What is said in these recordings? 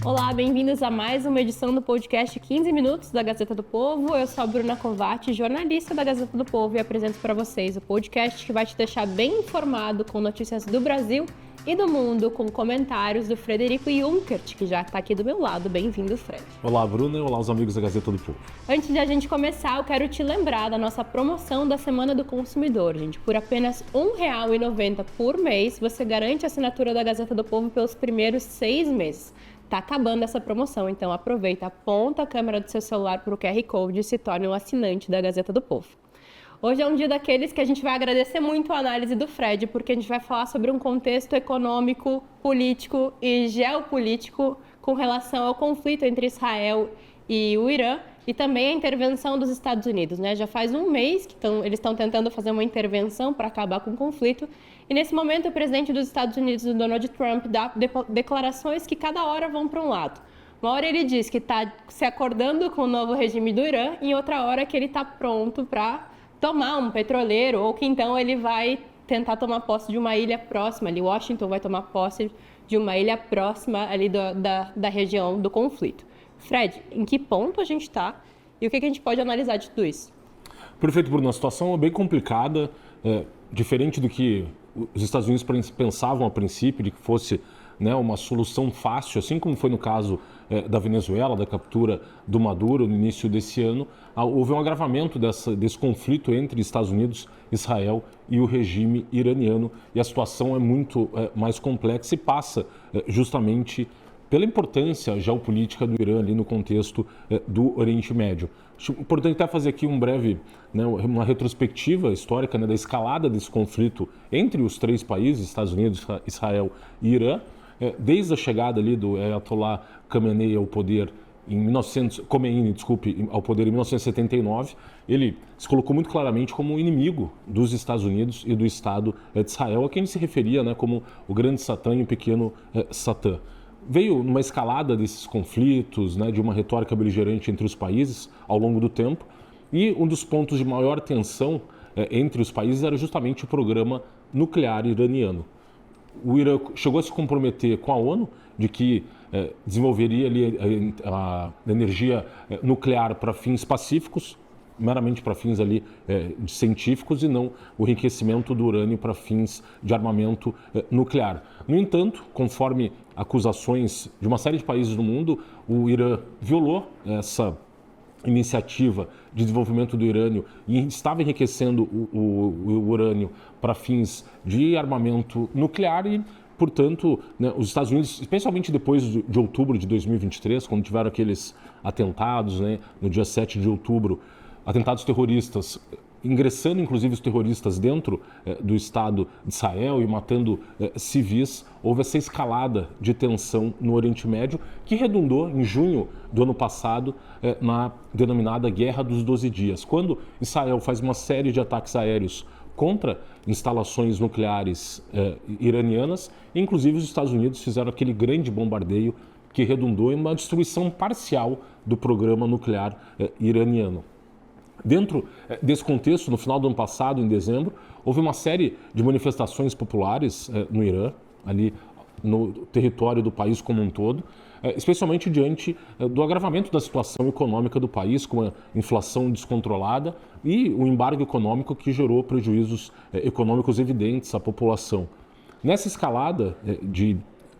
Olá, bem-vindos a mais uma edição do podcast 15 Minutos da Gazeta do Povo. Eu sou a Bruna Covatti, jornalista da Gazeta do Povo, e apresento para vocês o podcast que vai te deixar bem informado com notícias do Brasil e do mundo, com comentários do Frederico Junkert, que já está aqui do meu lado. Bem-vindo, Fred. Olá, Bruna, e olá os amigos da Gazeta do Povo. Antes de a gente começar, eu quero te lembrar da nossa promoção da Semana do Consumidor, gente. Por apenas R$ 1,90 por mês, você garante a assinatura da Gazeta do Povo pelos primeiros 6 meses. Tá acabando essa promoção, então aproveita, aponta a câmera do seu celular para o QR Code e se torne um assinante da Gazeta do Povo. Hoje é um dia daqueles que a gente vai agradecer muito a análise do Fred, porque a gente vai falar sobre um contexto econômico, político e geopolítico com relação ao conflito entre Israel e o Irã e também a intervenção dos Estados Unidos, né? Já faz um mês que eles estão tentando fazer uma intervenção para acabar com o conflito. E nesse momento o presidente dos Estados Unidos, o Donald Trump, dá declarações que cada hora vão para um lado. Uma hora ele diz que está se acordando com o novo regime do Irã, e outra hora que ele está pronto para tomar um petroleiro, ou que então ele vai tentar tomar posse de uma ilha próxima, ali Washington vai tomar posse de uma ilha próxima ali da região do conflito. Fred, em que ponto a gente está e o que a gente pode analisar de tudo isso? Perfeito, Bruno. A situação é bem complicada, diferente do que os Estados Unidos pensavam a princípio, de que fosse uma solução fácil, assim como foi no caso da Venezuela, da captura do Maduro no início desse ano. Houve um agravamento desse conflito entre Estados Unidos, Israel e o regime iraniano, e a situação é muito mais complexa e passa justamente pela importância geopolítica do Irã ali no contexto do Oriente Médio. Acho importante até fazer aqui uma retrospectiva histórica da escalada desse conflito entre os três países, Estados Unidos, Israel e Irã, desde a chegada ali do Ayatollah Khamenei ao poder ao poder em 1979, ele se colocou muito claramente como inimigo dos Estados Unidos e do Estado de Israel, a quem ele se referia como o grande Satã e o pequeno Satã. Veio numa escalada desses conflitos, de uma retórica beligerante entre os países ao longo do tempo, e um dos pontos de maior tensão entre os países era justamente o programa nuclear iraniano. O Irã chegou a se comprometer com a ONU de que desenvolveria ali a energia nuclear para fins pacíficos, meramente para fins ali científicos, e não o enriquecimento do urânio para fins de armamento nuclear. No entanto, conforme acusações de uma série de países do mundo, o Irã violou essa iniciativa de desenvolvimento do urânio e estava enriquecendo o urânio para fins de armamento nuclear e, portanto, os Estados Unidos, especialmente depois de outubro de 2023, quando tiveram aqueles atentados, no dia 7 de outubro, atentados terroristas, ingressando inclusive os terroristas dentro do Estado de Israel e matando civis, houve essa escalada de tensão no Oriente Médio, que redundou em junho do ano passado na denominada Guerra dos 12 Dias, quando Israel faz uma série de ataques aéreos contra instalações nucleares iranianas, e inclusive os Estados Unidos fizeram aquele grande bombardeio que redundou em uma destruição parcial do programa nuclear iraniano. Dentro desse contexto, no final do ano passado, em dezembro, houve uma série de manifestações populares no Irã, ali no território do país como um todo, especialmente diante do agravamento da situação econômica do país, com a inflação descontrolada e o embargo econômico que gerou prejuízos econômicos evidentes à população. Nessa escalada de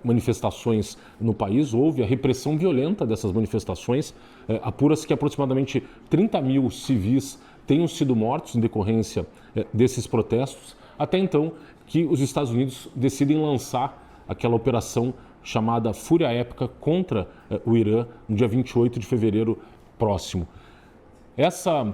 manifestações no país, houve a repressão violenta dessas manifestações. Apura-se que aproximadamente 30 mil civis tenham sido mortos em decorrência desses protestos, até então que os Estados Unidos decidem lançar aquela operação chamada Fúria Épica contra o Irã no dia 28 de fevereiro próximo. Essa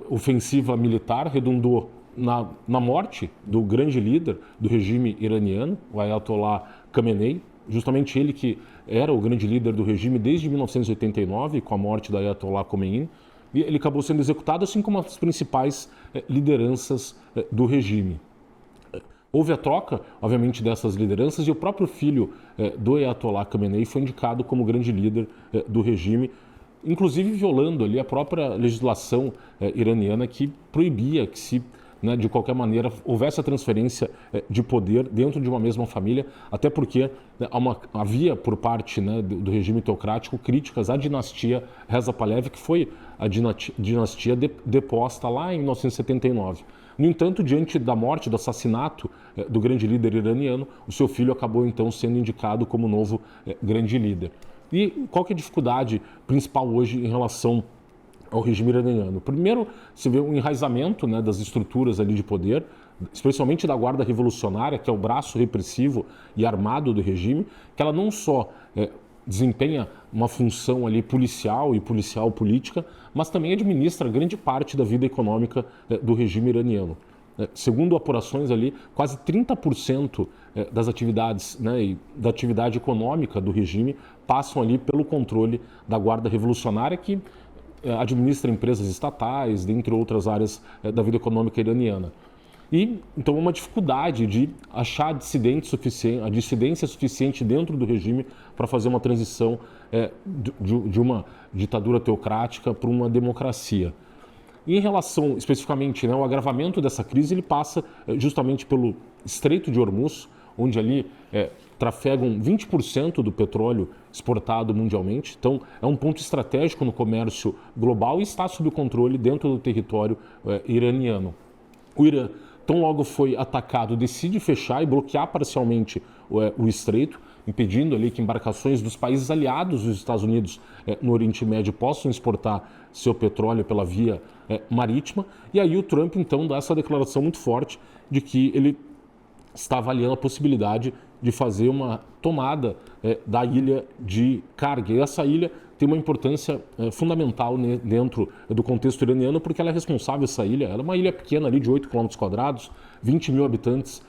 ofensiva militar redundou na morte do grande líder do regime iraniano, o Ayatollah Khamenei, justamente ele que era o grande líder do regime desde 1989, com a morte do Ayatollah Khomeini, e ele acabou sendo executado, assim como as principais lideranças do regime. Houve a troca, obviamente, dessas lideranças, e o próprio filho do Ayatollah Khamenei foi indicado como grande líder do regime, inclusive violando ali a própria legislação iraniana, que proibia que se né, de qualquer maneira, houvesse a transferência de poder dentro de uma mesma família, até porque havia, por parte, né, do regime teocrático, críticas à dinastia Reza Pahlavi, que foi a dinastia deposta lá em 1979. No entanto, diante da morte, do assassinato do grande líder iraniano, o seu filho acabou então sendo indicado como novo grande líder. E qual que é a dificuldade principal hoje em relação ao regime iraniano? Primeiro, se vê um enraizamento, né, das estruturas ali de poder, especialmente da Guarda Revolucionária, que é o braço repressivo e armado do regime, que ela não só desempenha uma função ali policial e policial política, mas também administra grande parte da vida econômica do regime iraniano. Segundo apurações ali, quase 30% das atividades, né, e da atividade econômica do regime passam ali pelo controle da Guarda Revolucionária, que administra empresas estatais, dentre outras áreas da vida econômica iraniana. E, então, uma dificuldade de achar a dissidência suficiente dentro do regime para fazer uma transição de uma ditadura teocrática para uma democracia. E em relação, especificamente, né, ao agravamento dessa crise, ele passa justamente pelo Estreito de Hormuz, onde ali trafegam 20% do petróleo exportado mundialmente. Então, é um ponto estratégico no comércio global e está sob controle dentro do território iraniano. O Irã, tão logo foi atacado, decide fechar e bloquear parcialmente o estreito, impedindo ali que embarcações dos países aliados dos Estados Unidos no Oriente Médio possam exportar seu petróleo pela via marítima. E aí o Trump, então, dá essa declaração muito forte de que ele está avaliando a possibilidade de fazer uma tomada da ilha de Karg. E essa ilha tem uma importância fundamental dentro do contexto iraniano, porque ela é responsável, essa ilha, ela é uma ilha pequena ali de 8 km², 20 mil habitantes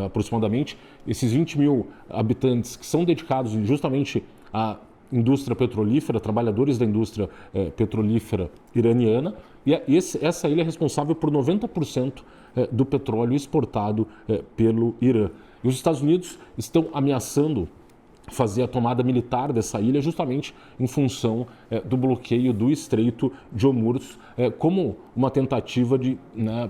aproximadamente. Esses 20 mil habitantes que são dedicados justamente à indústria petrolífera, trabalhadores da indústria petrolífera iraniana, e essa ilha é responsável por 90% do petróleo exportado pelo Irã. E os Estados Unidos estão ameaçando fazer a tomada militar dessa ilha justamente em função do bloqueio do Estreito de Hormuz, como uma tentativa de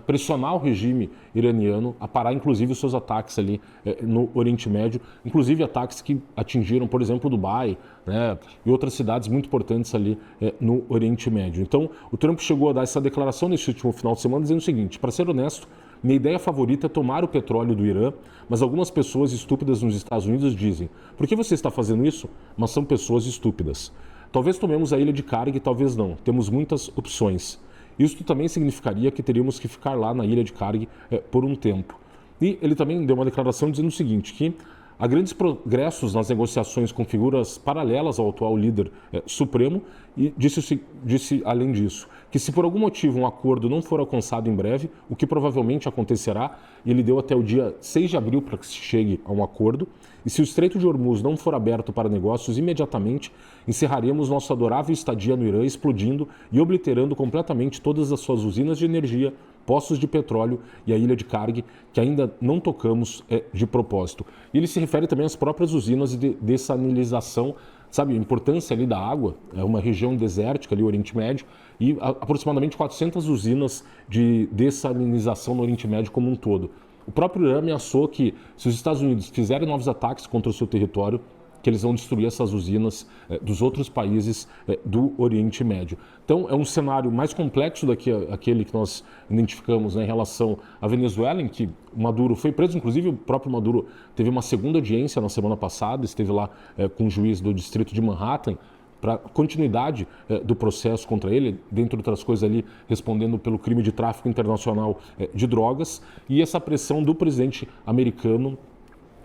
pressionar o regime iraniano a parar, inclusive, os seus ataques ali no Oriente Médio, inclusive ataques que atingiram, por exemplo, Dubai, né, e outras cidades muito importantes ali no Oriente Médio. Então, o Trump chegou a dar essa declaração nesse último final de semana, dizendo o seguinte: para ser honesto, minha ideia favorita é tomar o petróleo do Irã, mas algumas pessoas estúpidas nos Estados Unidos dizem: por que você está fazendo isso? Mas são pessoas estúpidas. Talvez tomemos a ilha de Karg, talvez não. Temos muitas opções. Isso também significaria que teríamos que ficar lá na ilha de Karg por um tempo. E ele também deu uma declaração dizendo o seguinte, que há grandes progressos nas negociações com figuras paralelas ao atual líder supremo, e disse além disso, que se por algum motivo um acordo não for alcançado em breve, o que provavelmente acontecerá, e ele deu até o dia 6 de abril para que se chegue a um acordo, e se o Estreito de Hormuz não for aberto para negócios imediatamente, encerraremos nossa adorável estadia no Irã, explodindo e obliterando completamente todas as suas usinas de energia, poços de petróleo e a ilha de Karg, que ainda não tocamos de propósito. E ele se refere também às próprias usinas de dessalinização, sabe, a importância ali da água, é uma região desértica ali, o Oriente Médio, e aproximadamente 400 usinas de dessalinização no Oriente Médio como um todo. O próprio Irã ameaçou que, se os Estados Unidos fizerem novos ataques contra o seu território, que eles vão destruir essas usinas dos outros países do Oriente Médio. Então, é um cenário mais complexo do que aquele que nós identificamos, né, em relação à Venezuela, em que Maduro foi preso. Inclusive, o próprio Maduro teve uma segunda audiência na semana passada, esteve lá com o juiz do distrito de Manhattan, para continuidade do processo contra ele, dentre outras coisas ali, respondendo pelo crime de tráfico internacional de drogas, e essa pressão do presidente americano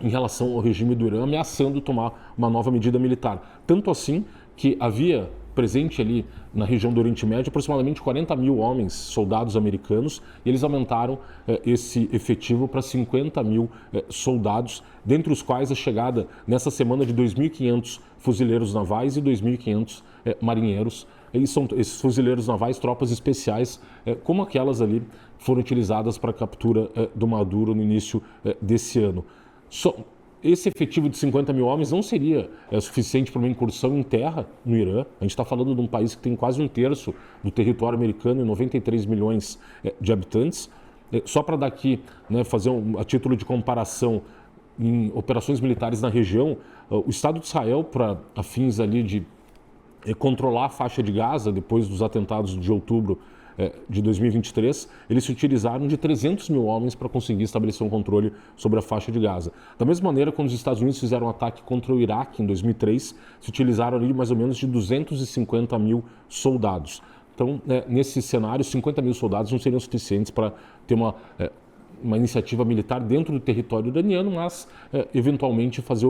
em relação ao regime do Irã, ameaçando tomar uma nova medida militar. Tanto assim que havia presente ali na região do Oriente Médio aproximadamente 40 mil homens, soldados americanos, e eles aumentaram esse efetivo para 50 mil soldados, dentre os quais a chegada nessa semana de 2.500 fuzileiros navais e 2.500 marinheiros. E são esses fuzileiros navais, tropas especiais, como aquelas ali foram utilizadas para a captura do Maduro no início desse ano. Esse efetivo de 50 mil homens não seria suficiente para uma incursão em terra no Irã. A gente está falando de um país que tem quase um terço do território americano e 93 milhões de habitantes. só para daqui, né, fazer a título de comparação, em operações militares na região, o Estado de Israel, para fins ali de controlar a faixa de Gaza, depois dos atentados de outubro de 2023, eles se utilizaram de 300 mil homens para conseguir estabelecer um controle sobre a faixa de Gaza. Da mesma maneira, quando os Estados Unidos fizeram um ataque contra o Iraque em 2003, se utilizaram ali mais ou menos de 250 mil soldados. Então, nesse cenário, 50 mil soldados não seriam suficientes para ter uma iniciativa militar dentro do território iraniano, mas eventualmente fazer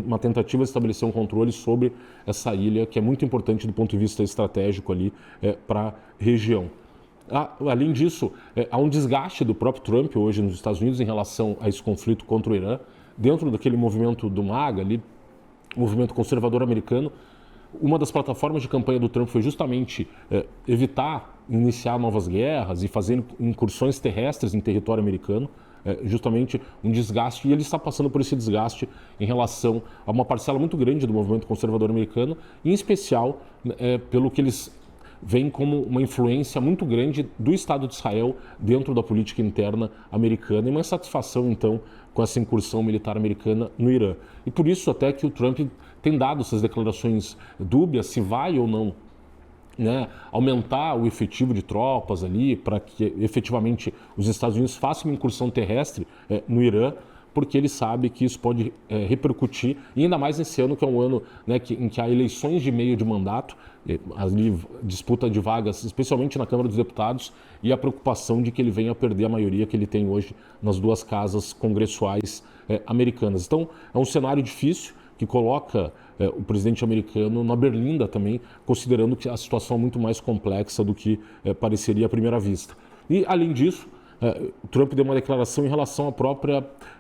uma tentativa de estabelecer um controle sobre essa ilha, que é muito importante do ponto de vista estratégico ali para a região. Além disso, há um desgaste do próprio Trump hoje nos Estados Unidos em relação a esse conflito contra o Irã, dentro daquele movimento do MAGA, ali, movimento conservador americano. Uma das plataformas de campanha do Trump foi justamente evitar iniciar novas guerras e fazer incursões terrestres em território americano, justamente um desgaste, e ele está passando por esse desgaste em relação a uma parcela muito grande do movimento conservador americano, em especial pelo que eles veem como uma influência muito grande do Estado de Israel dentro da política interna americana e uma insatisfação, então, com essa incursão militar americana no Irã. E por isso até que o Trump tem dado essas declarações dúbias se vai ou não, né, aumentar o efetivo de tropas ali para que efetivamente os Estados Unidos façam uma incursão terrestre no Irã, porque ele sabe que isso pode repercutir, e ainda mais nesse ano, que é um ano, né, em que há eleições de meio de mandato, ali, disputa de vagas, especialmente na Câmara dos Deputados, e a preocupação de que ele venha a perder a maioria que ele tem hoje nas duas casas congressuais americanas. Então, é um cenário difícil que coloca o presidente americano na berlinda também, considerando que a situação é muito mais complexa do que pareceria à primeira vista. E, além disso, o Trump deu uma declaração em relação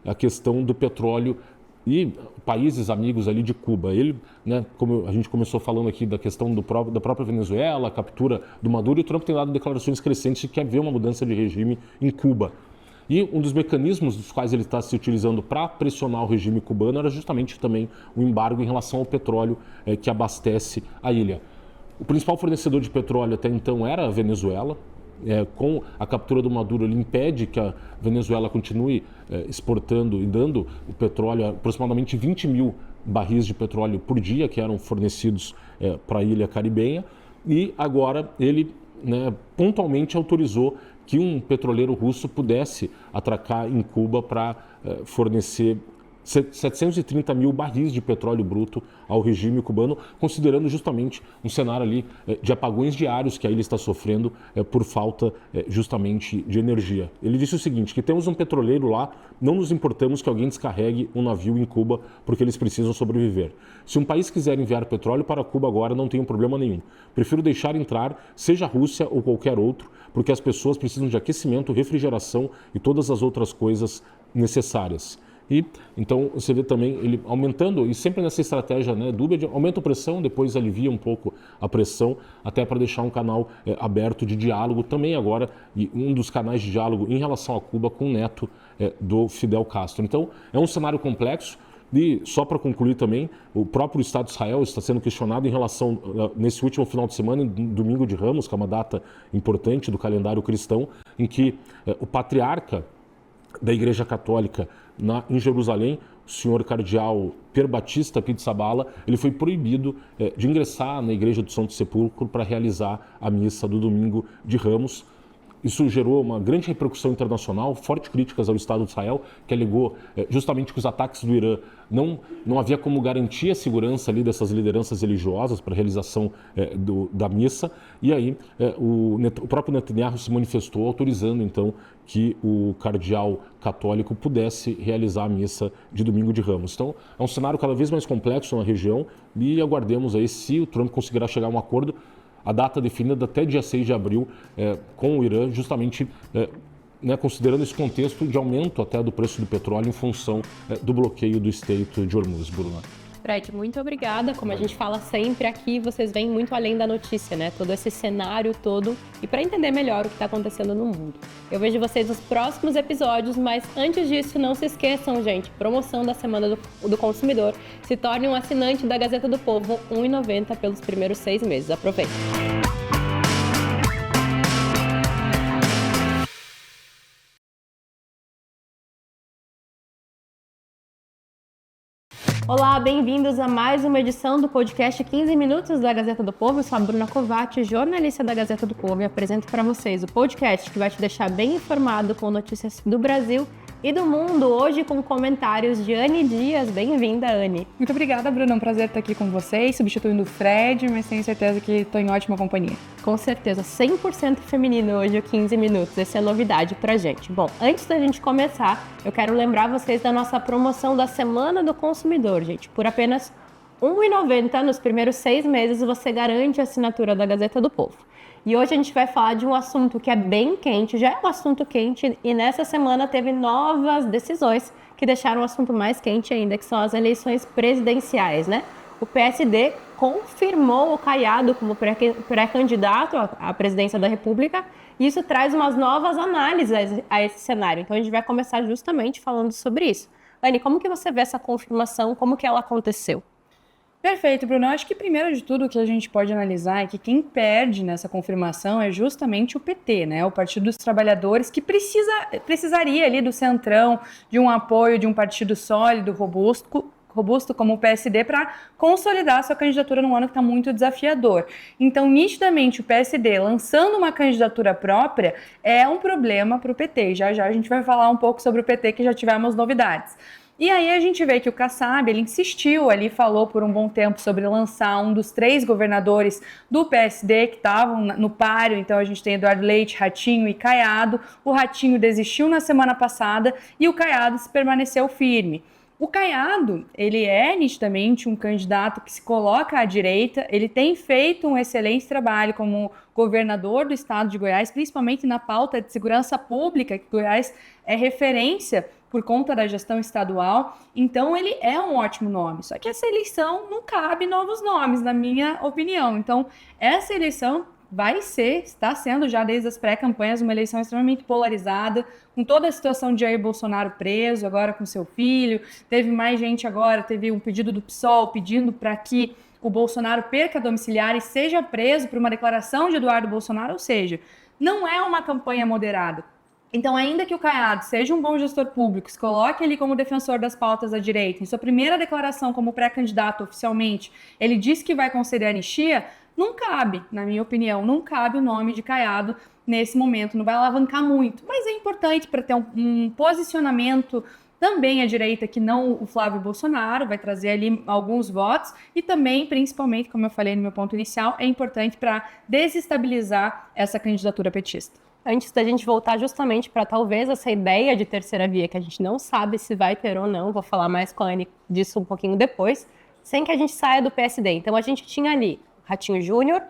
à questão do petróleo e países amigos ali de Cuba. Ele, né, como a gente começou falando aqui da questão da própria Venezuela, a captura do Maduro, e o Trump tem dado declarações crescentes de que quer ver uma mudança de regime em Cuba. E um dos mecanismos dos quais ele está se utilizando para pressionar o regime cubano era justamente também o embargo em relação ao petróleo que abastece a ilha. O principal fornecedor de petróleo até então era a Venezuela. Com a captura do Maduro, ele impede que a Venezuela continue exportando e dando o petróleo, aproximadamente 20 mil barris de petróleo por dia, que eram fornecidos para a ilha caribenha, e agora ele, né, pontualmente autorizou que um petroleiro russo pudesse atracar em Cuba para fornecer 730 mil barris de petróleo bruto ao regime cubano, considerando justamente um cenário ali de apagões diários que a ilha está sofrendo por falta justamente de energia. Ele disse o seguinte, que temos um petroleiro lá, não nos importamos que alguém descarregue um navio em Cuba porque eles precisam sobreviver. Se um país quiser enviar petróleo para Cuba agora, não tem problema nenhum. Prefiro deixar entrar, seja a Rússia ou qualquer outro, porque as pessoas precisam de aquecimento, refrigeração e todas as outras coisas necessárias. E então você vê também ele aumentando, e sempre nessa estratégia, né, dúbia, aumenta a pressão, depois alivia um pouco a pressão, até para deixar um canal aberto de diálogo também agora, e um dos canais de diálogo em relação a Cuba com o neto do Fidel Castro. Então é um cenário complexo. E só para concluir também, o próprio Estado de Israel está sendo questionado em relação, nesse último final de semana, domingo de Ramos, que é uma data importante do calendário cristão, em que o patriarca da Igreja Católica em Jerusalém, o senhor cardeal Per Batista Pizzaballa, ele foi proibido de ingressar na Igreja do Santo Sepulcro para realizar a missa do domingo de Ramos. Isso gerou uma grande repercussão internacional, fortes críticas ao Estado de Israel, que alegou justamente que os ataques do Irã não havia como garantir a segurança ali dessas lideranças religiosas para a realização da missa. E aí o próprio Netanyahu se manifestou autorizando então que o cardeal católico pudesse realizar a missa de domingo de Ramos. Então é um cenário cada vez mais complexo na região e aguardemos aí se o Trump conseguirá chegar a um acordo. A data definida até dia 6 de abril com o Irã, justamente considerando esse contexto de aumento até do preço do petróleo em função do bloqueio do Estreito de Hormuz, Bruna. Fred, muito obrigada. Como a gente fala sempre aqui, vocês vêm muito além da notícia, né? Todo esse cenário todo e para entender melhor o que está acontecendo no mundo. Eu vejo vocês nos próximos episódios, mas antes disso, não se esqueçam, gente, promoção da Semana do Consumidor. Se torne um assinante da Gazeta do Povo, R$ 1,90 pelos primeiros 6 meses. Aproveite! Olá, bem-vindos a mais uma edição do podcast 15 Minutos da Gazeta do Povo. Eu sou a Bruna Covatti, jornalista da Gazeta do Povo, e apresento para vocês o podcast que vai te deixar bem informado com notícias do Brasil e do mundo, hoje com comentários de Anne Dias. Bem-vinda, Anne. Muito obrigada, Bruna. É um prazer estar aqui com vocês, substituindo o Fred, mas tenho certeza que estou em ótima companhia. Com certeza, 100% feminino hoje o 15 Minutos. Essa é novidade pra gente. Bom, antes da gente começar, eu quero lembrar vocês da nossa promoção da Semana do Consumidor, gente. Por apenas R$ 1,90 nos primeiros 6 meses, você garante a assinatura da Gazeta do Povo. E hoje a gente vai falar de um assunto que é bem quente, já é um assunto quente, e nessa semana teve novas decisões que deixaram o assunto mais quente ainda, que são as eleições presidenciais, né? O PSD confirmou o Caiado como pré-candidato à presidência da República, e isso traz umas novas análises a esse cenário. Então a gente vai começar justamente falando sobre isso. Anne, como que você vê essa confirmação, como que ela aconteceu? Perfeito, Bruno. Eu acho que primeiro de tudo o que a gente pode analisar é que quem perde nessa confirmação é justamente o PT, né? O Partido dos Trabalhadores, que precisaria ali do centrão, de um apoio de um partido sólido, robusto como o PSD, para consolidar sua candidatura num ano que está muito desafiador. Então, nitidamente, o PSD lançando uma candidatura própria é um problema para o PT. Já a gente vai falar um pouco sobre o PT, que já tivemos novidades. E aí a gente vê que o Kassab, ele insistiu ali, falou por um bom tempo sobre lançar um dos 3 governadores do PSD que estavam no páreo. Então a gente tem Eduardo Leite, Ratinho e Caiado. O Ratinho desistiu na semana passada e o Caiado permaneceu firme. O Caiado, ele é nitidamente um candidato que se coloca à direita, ele tem feito um excelente trabalho como governador do estado de Goiás, principalmente na pauta de segurança pública, que Goiás é referência por conta da gestão estadual, então ele é um ótimo nome. Só que essa eleição não cabe novos nomes, na minha opinião. Então, essa eleição está sendo já desde as pré-campanhas uma eleição extremamente polarizada, com toda a situação de Jair Bolsonaro preso, agora com seu filho, teve mais gente agora, teve um pedido do PSOL pedindo para que o Bolsonaro perca a domiciliar e seja preso por uma declaração de Eduardo Bolsonaro, ou seja, não é uma campanha moderada. Então, ainda que o Caiado seja um bom gestor público, se coloque ali como defensor das pautas da direita, em sua primeira declaração como pré-candidato oficialmente, ele disse que vai conceder anistia, não cabe, na minha opinião, não cabe o nome de Caiado nesse momento, não vai alavancar muito, mas é importante para ter um posicionamento também à direita que não o Flávio Bolsonaro, vai trazer ali alguns votos e também, principalmente, como eu falei no meu ponto inicial, é importante para desestabilizar essa candidatura petista. Antes da gente voltar justamente para talvez essa ideia de terceira via, que a gente não sabe se vai ter ou não, vou falar mais com a Anne disso um pouquinho depois, sem que a gente saia do PSD. Então a gente tinha ali o Ratinho Júnior,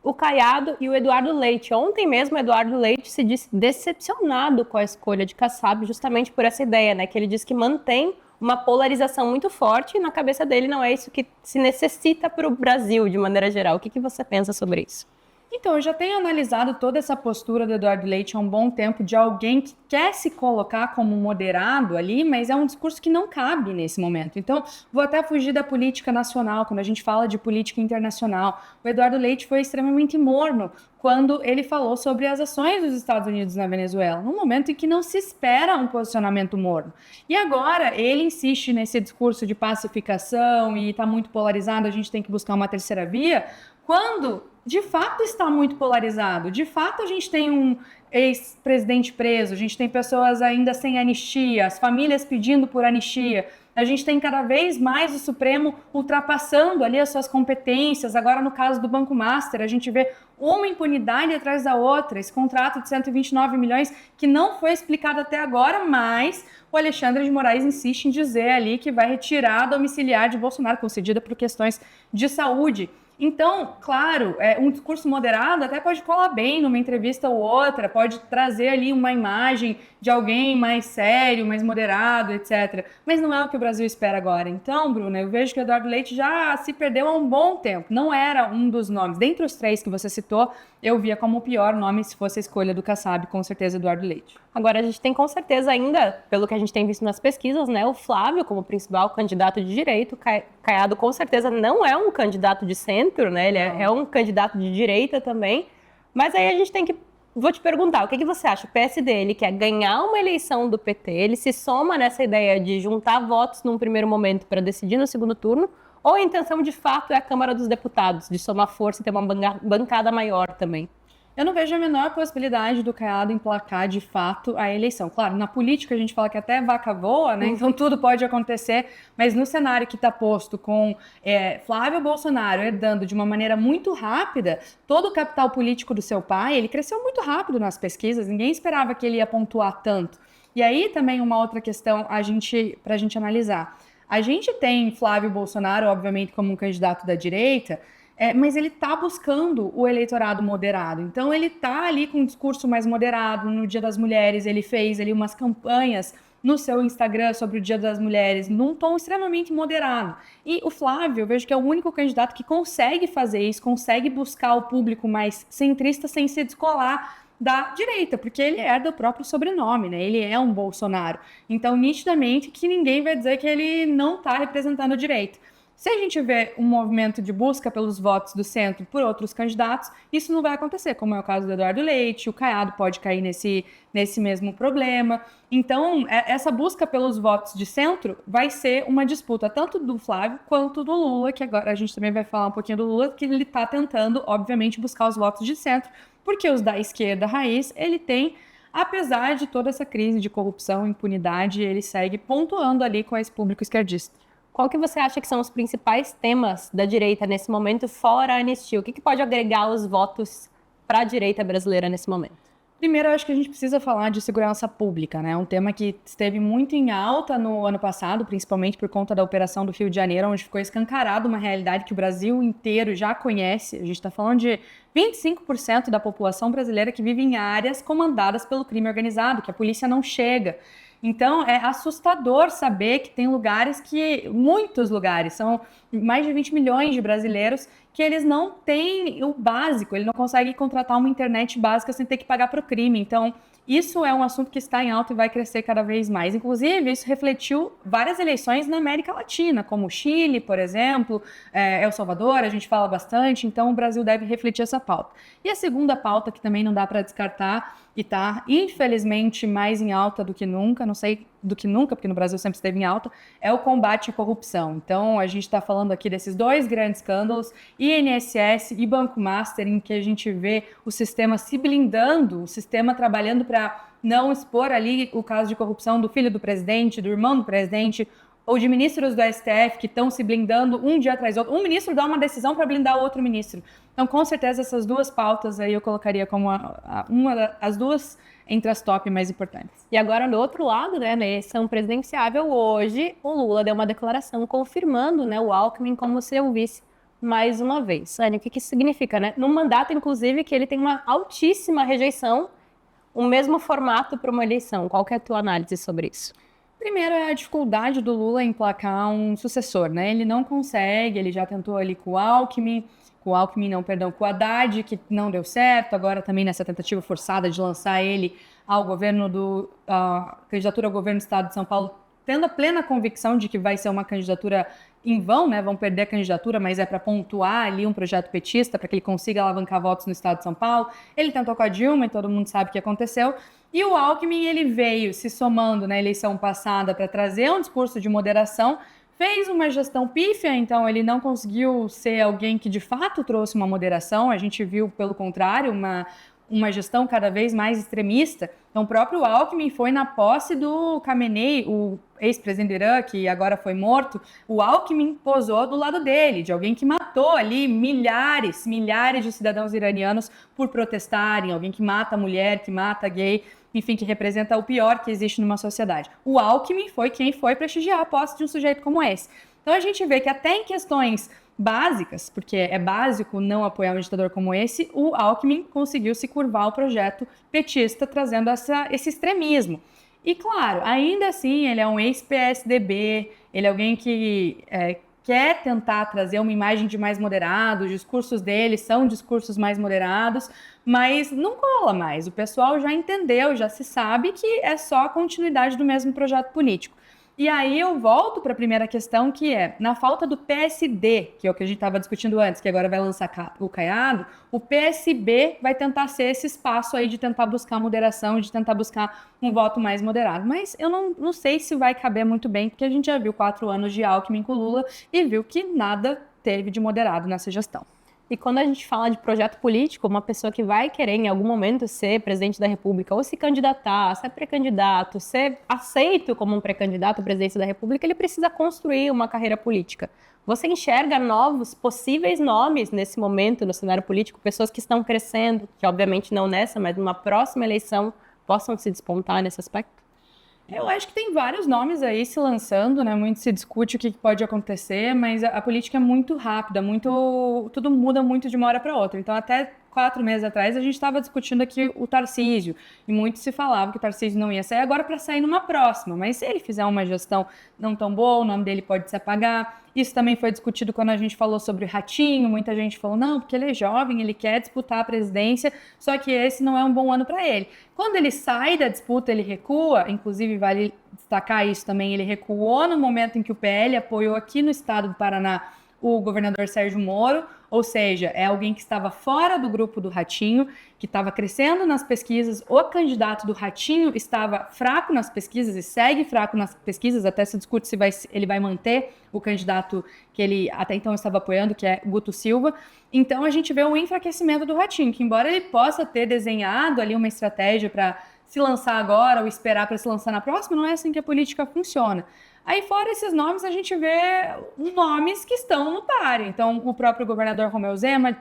o Caiado e o Eduardo Leite. Ontem mesmo o Eduardo Leite se disse decepcionado com a escolha de Kassab, justamente por essa ideia, né? Que ele diz que mantém uma polarização muito forte e na cabeça dele não é isso que se necessita para o Brasil de maneira geral. O que você pensa sobre isso? Então, eu já tenho analisado toda essa postura do Eduardo Leite há um bom tempo, de alguém que quer se colocar como moderado ali, mas é um discurso que não cabe nesse momento. Então, vou até fugir da política nacional, quando a gente fala de política internacional. O Eduardo Leite foi extremamente morno quando ele falou sobre as ações dos Estados Unidos na Venezuela, num momento em que não se espera um posicionamento morno. E agora, ele insiste nesse discurso de pacificação e está muito polarizado, a gente tem que buscar uma terceira via, quando de fato está muito polarizado. De fato, a gente tem um ex-presidente preso, a gente tem pessoas ainda sem anistia, as famílias pedindo por anistia. A gente tem cada vez mais o Supremo ultrapassando ali as suas competências. Agora, no caso do Banco Master, a gente vê uma impunidade atrás da outra. Esse contrato de 129 milhões que não foi explicado até agora, mas o Alexandre de Moraes insiste em dizer ali que vai retirar a domiciliar de Bolsonaro, concedida por questões de saúde. Então, claro, um discurso moderado até pode colar bem numa entrevista ou outra, pode trazer ali uma imagem de alguém mais sério, mais moderado, etc. Mas não é o que o Brasil espera agora. Então, Bruna, eu vejo que o Eduardo Leite já se perdeu há um bom tempo. Não era um dos nomes. Dentre os 3 que você citou, eu via como o pior nome, se fosse a escolha do Kassab, com certeza Eduardo Leite. Agora, a gente tem com certeza ainda, pelo que a gente tem visto nas pesquisas, né, o Flávio como principal candidato de direita. Caiado com certeza não é um candidato de centro, né? Ele é um candidato de direita também. Mas aí a gente tem que vou te perguntar, o que você acha? O PSD, ele quer ganhar uma eleição do PT, ele se soma nessa ideia de juntar votos num primeiro momento para decidir no segundo turno, ou a intenção de fato é a Câmara dos Deputados, de somar força e ter uma bancada maior também? Eu não vejo a menor possibilidade do Caiado emplacar de fato a eleição. Claro, na política a gente fala que até vaca voa, né? Então tudo pode acontecer, mas no cenário que está posto com Flávio Bolsonaro herdando de uma maneira muito rápida todo o capital político do seu pai, ele cresceu muito rápido nas pesquisas, ninguém esperava que ele ia pontuar tanto. E aí também uma outra questão para a gente analisar. A gente tem Flávio Bolsonaro, obviamente, como um candidato da direita, mas ele está buscando o eleitorado moderado. Então, ele está ali com um discurso mais moderado. No Dia das Mulheres, ele fez ali umas campanhas no seu Instagram sobre o Dia das Mulheres, num tom extremamente moderado. E o Flávio, eu vejo que é o único candidato que consegue fazer isso, consegue buscar o público mais centrista sem se descolar da direita, porque ele herda o próprio sobrenome, né? Ele é um Bolsonaro. Então, nitidamente, que ninguém vai dizer que ele não está representando a direita. Se a gente vê um movimento de busca pelos votos do centro por outros candidatos, isso não vai acontecer, como é o caso do Eduardo Leite, o Caiado pode cair nesse mesmo problema. Então, essa busca pelos votos de centro vai ser uma disputa tanto do Flávio quanto do Lula, que agora a gente também vai falar um pouquinho do Lula, que ele está tentando, obviamente, buscar os votos de centro, porque os da esquerda raiz, ele tem, apesar de toda essa crise de corrupção e impunidade, ele segue pontuando ali com esse público esquerdista. Qual que você acha que são os principais temas da direita nesse momento, fora a anistia? O que pode agregar os votos para a direita brasileira nesse momento? Primeiro, eu acho que a gente precisa falar de segurança pública, né? Um tema que esteve muito em alta no ano passado, principalmente por conta da Operação do Rio de Janeiro, onde ficou escancarado uma realidade que o Brasil inteiro já conhece. A gente está falando de 25% da população brasileira que vive em áreas comandadas pelo crime organizado, que a polícia não chega. Então, é assustador saber que tem muitos lugares, são mais de 20 milhões de brasileiros, que eles não têm o básico, ele não consegue contratar uma internet básica sem ter que pagar para o crime. Então, isso é um assunto que está em alta e vai crescer cada vez mais. Inclusive, isso refletiu várias eleições na América Latina, como o Chile, por exemplo, El Salvador, a gente fala bastante, então o Brasil deve refletir essa pauta. E a segunda pauta, que também não dá para descartar, e está, infelizmente, mais em alta do que nunca, não sei do que nunca, porque no Brasil sempre esteve em alta, é o combate à corrupção. Então, a gente está falando aqui desses dois grandes escândalos, INSS e Banco Master, em que a gente vê o sistema se blindando, o sistema trabalhando para não expor ali o caso de corrupção do filho do presidente, do irmão do presidente, ou de ministros do STF que estão se blindando um dia atrás do outro. Um ministro dá uma decisão para blindar o outro ministro. Então, com certeza, essas duas pautas aí eu colocaria como as duas entre as top mais importantes. E agora, do outro lado, né, na eleição presidenciável, hoje o Lula deu uma declaração confirmando, né, o Alckmin como seu vice mais uma vez. Anny, o que isso significa, né? Num mandato, inclusive, que ele tem uma altíssima rejeição, o mesmo formato para uma eleição. Qual que é a tua análise sobre isso? Primeiro é a dificuldade do Lula em emplacar um sucessor, né? Ele não consegue, ele já tentou ali com o Haddad, que não deu certo, agora também nessa tentativa forçada de lançar ele ao governo candidatura ao governo do estado de São Paulo, tendo a plena convicção de que vai ser uma candidatura em vão, né? Vão perder a candidatura, mas é para pontuar ali um projeto petista, para que ele consiga alavancar votos no estado de São Paulo. Ele tentou com a Dilma e todo mundo sabe o que aconteceu. E o Alckmin, ele veio se somando na eleição passada para trazer um discurso de moderação, fez uma gestão pífia, então ele não conseguiu ser alguém que de fato trouxe uma moderação. A gente viu, pelo contrário, uma gestão cada vez mais extremista. Então, o próprio Alckmin foi na posse do Khamenei, o ex-presidente do Irã, que agora foi morto. O Alckmin posou do lado dele, de alguém que matou ali milhares de cidadãos iranianos por protestarem, alguém que mata mulher, que mata gay, enfim, que representa o pior que existe numa sociedade. O Alckmin foi quem foi prestigiar a posse de um sujeito como esse. Então, a gente vê que até em questões básicas, porque é básico não apoiar um ditador como esse, o Alckmin conseguiu se curvar ao projeto petista, trazendo esse extremismo. E, claro, ainda assim, ele é um ex-PSDB, ele é alguém que quer tentar trazer uma imagem de mais moderado, os discursos dele são discursos mais moderados, mas não cola mais. O pessoal já entendeu, já se sabe que é só a continuidade do mesmo projeto político. E aí eu volto para a primeira questão, que é, na falta do PSD, que é o que a gente estava discutindo antes, que agora vai lançar o Caiado, o PSB vai tentar ser esse espaço aí de tentar buscar moderação, de tentar buscar um voto mais moderado. Mas eu não sei se vai caber muito bem, porque a gente já viu 4 anos de Alckmin com Lula e viu que nada teve de moderado nessa gestão. E quando a gente fala de projeto político, uma pessoa que vai querer em algum momento ser presidente da República ou se candidatar, ser pré-candidato, ser aceito como um pré-candidato à presidência da República, ele precisa construir uma carreira política. Você enxerga novos, possíveis nomes nesse momento no cenário político, pessoas que estão crescendo, que obviamente não nessa, mas numa próxima eleição possam se despontar nesse aspecto? Eu acho que tem vários nomes aí se lançando, né? Muito se discute o que pode acontecer, mas a política é muito rápida, tudo muda muito de uma hora para outra. Então, até 4 meses atrás, a gente estava discutindo aqui o Tarcísio, e muito se falava que o Tarcísio não ia sair agora para sair numa próxima, mas se ele fizer uma gestão não tão boa, o nome dele pode se apagar. Isso também foi discutido quando a gente falou sobre o Ratinho, muita gente falou, não, porque ele é jovem, ele quer disputar a presidência, só que esse não é um bom ano para ele. Quando ele sai da disputa, ele recua, inclusive vale destacar isso também, ele recuou no momento em que o PL apoiou aqui no estado do Paraná o governador Sérgio Moro, ou seja, é alguém que estava fora do grupo do Ratinho, que estava crescendo nas pesquisas. O candidato do Ratinho estava fraco nas pesquisas e segue fraco nas pesquisas, até se discute se ele vai manter o candidato que ele até então estava apoiando, que é Guto Silva. Então a gente vê um enfraquecimento do Ratinho, que embora ele possa ter desenhado ali uma estratégia para se lançar agora ou esperar para se lançar na próxima, não é assim que a política funciona. Aí, fora esses nomes, a gente vê nomes que estão no páreo. Então, o próprio governador Romeu Zema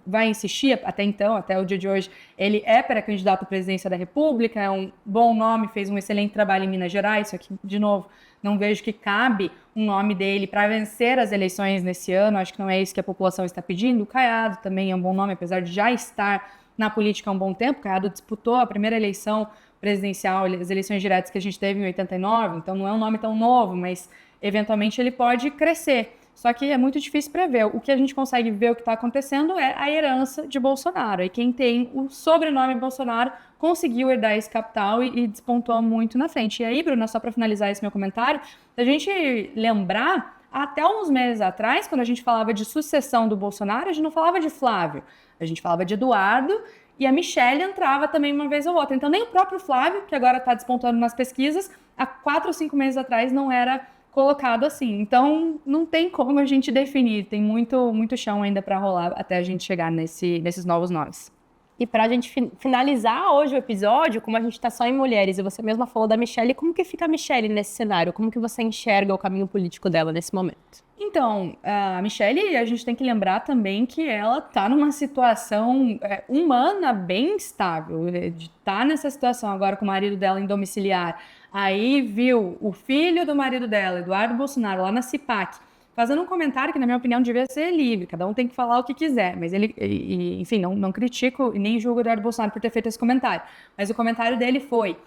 vai insistir, até então, até o dia de hoje, ele é pré-candidato à presidência da República, é um bom nome, fez um excelente trabalho em Minas Gerais, só que, de novo, não vejo que cabe um nome dele para vencer as eleições nesse ano, acho que não é isso que a população está pedindo. O Caiado também é um bom nome, apesar de já estar na política há um bom tempo. O Caiado disputou a primeira eleição presidencial, as eleições diretas que a gente teve em 89, então não é um nome tão novo, mas eventualmente ele pode crescer. Só que é muito difícil prever. O que a gente consegue ver o que está acontecendo é a herança de Bolsonaro. E quem tem o sobrenome Bolsonaro conseguiu herdar esse capital e despontou muito na frente. E aí, Bruna, só para finalizar esse meu comentário, a gente lembrar, até uns meses atrás, quando a gente falava de sucessão do Bolsonaro, a gente não falava de Flávio, a gente falava de Eduardo, e a Michelle entrava também uma vez ou outra. Então, nem o próprio Flávio, que agora está despontando nas pesquisas, há 4 ou 5 meses atrás não era colocado assim. Então, não tem como a gente definir. Tem muito chão ainda para rolar até a gente chegar nesses novos nomes. E para a gente finalizar hoje o episódio, como a gente está só em mulheres, e você mesma falou da Michelle, como que fica a Michelle nesse cenário? Como que você enxerga o caminho político dela nesse momento? Então, a Michelle, a gente tem que lembrar também que ela está numa situação humana bem instável, de estar nessa situação agora com o marido dela em domiciliar. Aí viu o filho do marido dela, Eduardo Bolsonaro, lá na CIPAC, fazendo um comentário que, na minha opinião, devia ser livre, cada um tem que falar o que quiser, mas ele, enfim, não critico e nem julgo o Eduardo Bolsonaro por ter feito esse comentário, mas o comentário dele foi,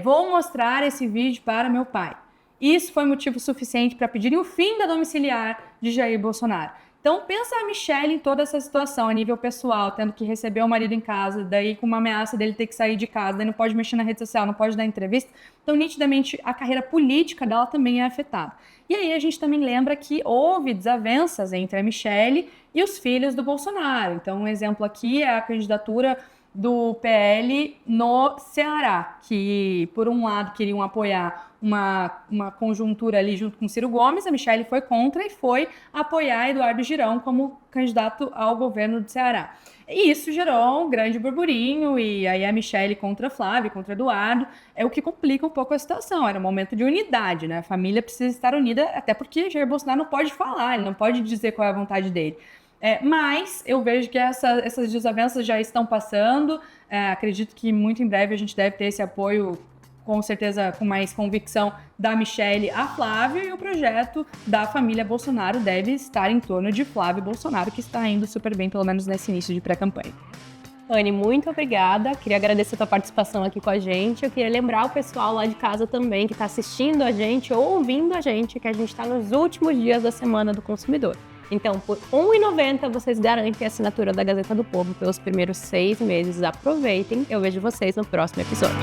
vou mostrar esse vídeo para meu pai. Isso foi motivo suficiente para pedirem o fim da domiciliar de Jair Bolsonaro. Então, pensa a Michelle em toda essa situação, a nível pessoal, tendo que receber o marido em casa, daí com uma ameaça dele ter que sair de casa, daí não pode mexer na rede social, não pode dar entrevista. Então, nitidamente, a carreira política dela também é afetada. E aí a gente também lembra que houve desavenças entre a Michelle e os filhos do Bolsonaro. Então, um exemplo aqui é a candidatura do PL no Ceará, que, por um lado, queriam apoiar uma conjuntura ali junto com Ciro Gomes, a Michelle foi contra e foi apoiar Eduardo Girão como candidato ao governo do Ceará. E isso gerou um grande burburinho, e aí a Michelle contra Flávio, contra Eduardo, é o que complica um pouco a situação. Era um momento de unidade, né? A família precisa estar unida, até porque Jair Bolsonaro não pode falar, ele não pode dizer qual é a vontade dele. Mas eu vejo que essas desavenças já estão passando, acredito que muito em breve a gente deve ter esse apoio, com certeza com mais convicção, da Michelle a Flávio, e o projeto da família Bolsonaro deve estar em torno de Flávio Bolsonaro, que está indo super bem, pelo menos nesse início de pré-campanha. Anne, muito obrigada. Queria agradecer a tua participação aqui com a gente. Eu queria lembrar o pessoal lá de casa também, que está assistindo a gente ou ouvindo a gente, que a gente está nos últimos dias da Semana do Consumidor. Então, por R$ 1,90 vocês garantem a assinatura da Gazeta do Povo pelos primeiros 6 meses. Aproveitem. Eu vejo vocês no próximo episódio.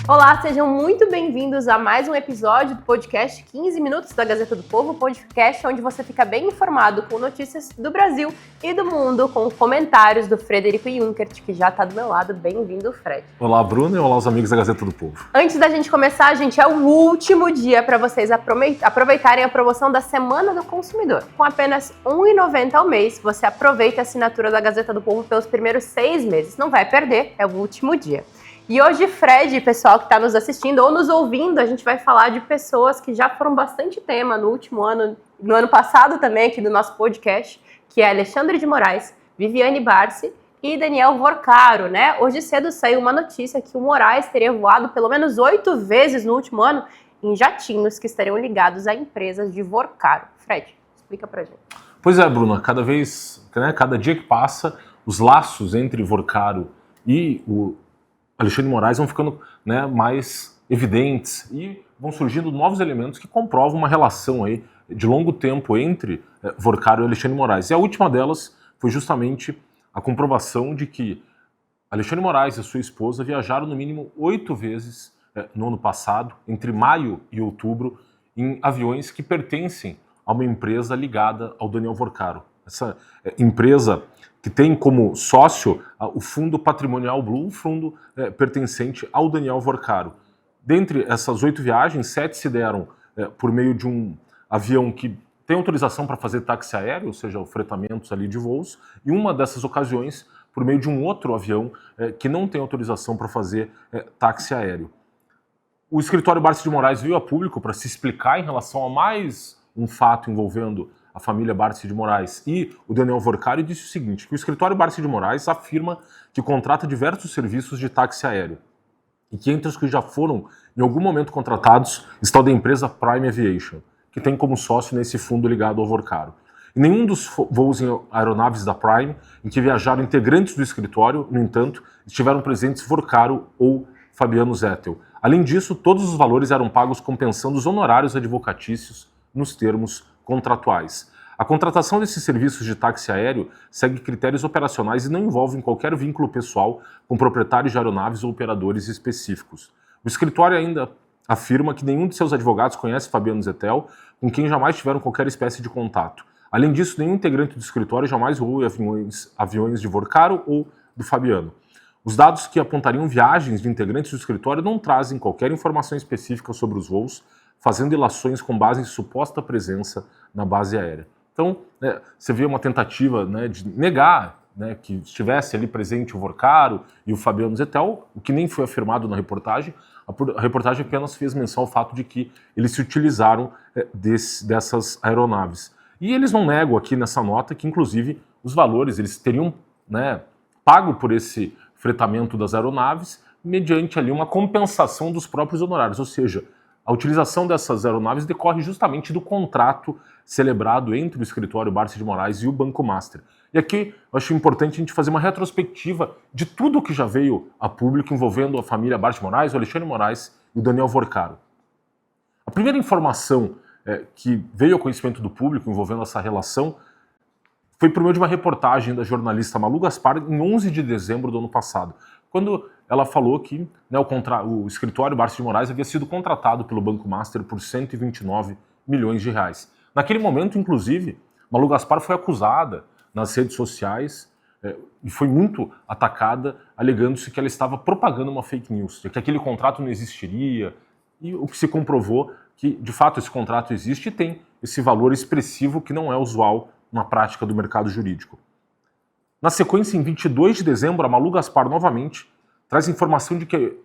Olá, sejam muito bem-vindos a mais um episódio do podcast 15 Minutos da Gazeta do Povo, podcast onde você fica bem informado com notícias do Brasil e do mundo, com comentários do Frederico Junkert, que já está do meu lado. Bem-vindo, Fred. Olá, Bruno, e olá os amigos da Gazeta do Povo. Antes da gente começar, gente, é o último dia para vocês aproveitarem a promoção da Semana do Consumidor. Com apenas R$ 1,90 ao mês, você aproveita a assinatura da Gazeta do Povo pelos primeiros 6 meses. Não vai perder, é o último dia. E hoje, Fred, pessoal que está nos assistindo ou nos ouvindo, a gente vai falar de pessoas que já foram bastante tema no último ano, no ano passado também, aqui do nosso podcast, que é Alexandre de Moraes, Viviane Barsi e Daniel Vorcaro, né? Hoje cedo saiu uma notícia que o Moraes teria voado pelo menos 8 vezes no último ano em jatinhos que estariam ligados a empresas de Vorcaro. Fred, explica pra gente. Pois é, Bruno, cada dia que passa, os laços entre Vorcaro e o Alexandre de Moraes vão ficando mais evidentes e vão surgindo novos elementos que comprovam uma relação aí de longo tempo entre Vorcaro e Alexandre de Moraes. E a última delas foi justamente a comprovação de que Alexandre de Moraes e sua esposa viajaram no mínimo 8 vezes no ano passado, entre maio e outubro, em aviões que pertencem a uma empresa ligada ao Daniel Vorcaro. Essa empresa que tem como sócio o Fundo Patrimonial Blue, um fundo pertencente ao Daniel Vorcaro. Dentre essas 8 viagens, 7 se deram por meio de um avião que tem autorização para fazer táxi aéreo, ou seja, o fretamento ali de voos, e uma dessas ocasiões por meio de um outro avião que não tem autorização para fazer táxi aéreo. O escritório Barsi de Moraes veio a público para se explicar em relação a mais um fato envolvendo a família Barsi de Moraes e o Daniel Vorcaro, e disse o seguinte, que o escritório Barsi de Moraes afirma que contrata diversos serviços de táxi aéreo e que entre os que já foram em algum momento contratados está o da empresa Prime Aviation, que tem como sócio nesse fundo ligado ao Vorcaro. Em nenhum dos voos em aeronaves da Prime em que viajaram integrantes do escritório, no entanto, estiveram presentes Vorcaro ou Fabiano Zettel. Além disso, todos os valores eram pagos compensando os honorários advocatícios nos termos contratuais. A contratação desses serviços de táxi aéreo segue critérios operacionais e não envolve qualquer vínculo pessoal com proprietários de aeronaves ou operadores específicos. O escritório ainda afirma que nenhum de seus advogados conhece Fabiano Zettel, com quem jamais tiveram qualquer espécie de contato. Além disso, nenhum integrante do escritório jamais voou em aviões de Vorcaro ou do Fabiano. Os dados que apontariam viagens de integrantes do escritório não trazem qualquer informação específica sobre os voos, fazendo ilações com base em suposta presença na base aérea. Então, você vê uma tentativa de negar que estivesse ali presente o Vorcaro e o Fabiano Zettel, o que nem foi afirmado na reportagem. A reportagem apenas fez menção ao fato de que eles se utilizaram dessas aeronaves. E eles não negam aqui nessa nota que, inclusive, os valores eles teriam pago por esse fretamento das aeronaves mediante ali uma compensação dos próprios honorários, ou seja, a utilização dessas aeronaves decorre justamente do contrato celebrado entre o escritório Barsi de Moraes e o Banco Master. E aqui eu acho importante a gente fazer uma retrospectiva de tudo que já veio a público envolvendo a família Barsi de Moraes, o Alexandre de Moraes e o Daniel Vorcaro. A primeira informação que veio ao conhecimento do público envolvendo essa relação foi por meio de uma reportagem da jornalista Malu Gaspar em 11 de dezembro do ano passado, quando ela falou que o escritório Barsi de Moraes havia sido contratado pelo Banco Master por 129 milhões de reais. Naquele momento, inclusive, Malu Gaspar foi acusada nas redes sociais e foi muito atacada, alegando-se que ela estava propagando uma fake news, que aquele contrato não existiria, e o que se comprovou que, de fato, esse contrato existe e tem esse valor expressivo que não é usual na prática do mercado jurídico. Na sequência, em 22 de dezembro, a Malu Gaspar novamente traz informação de que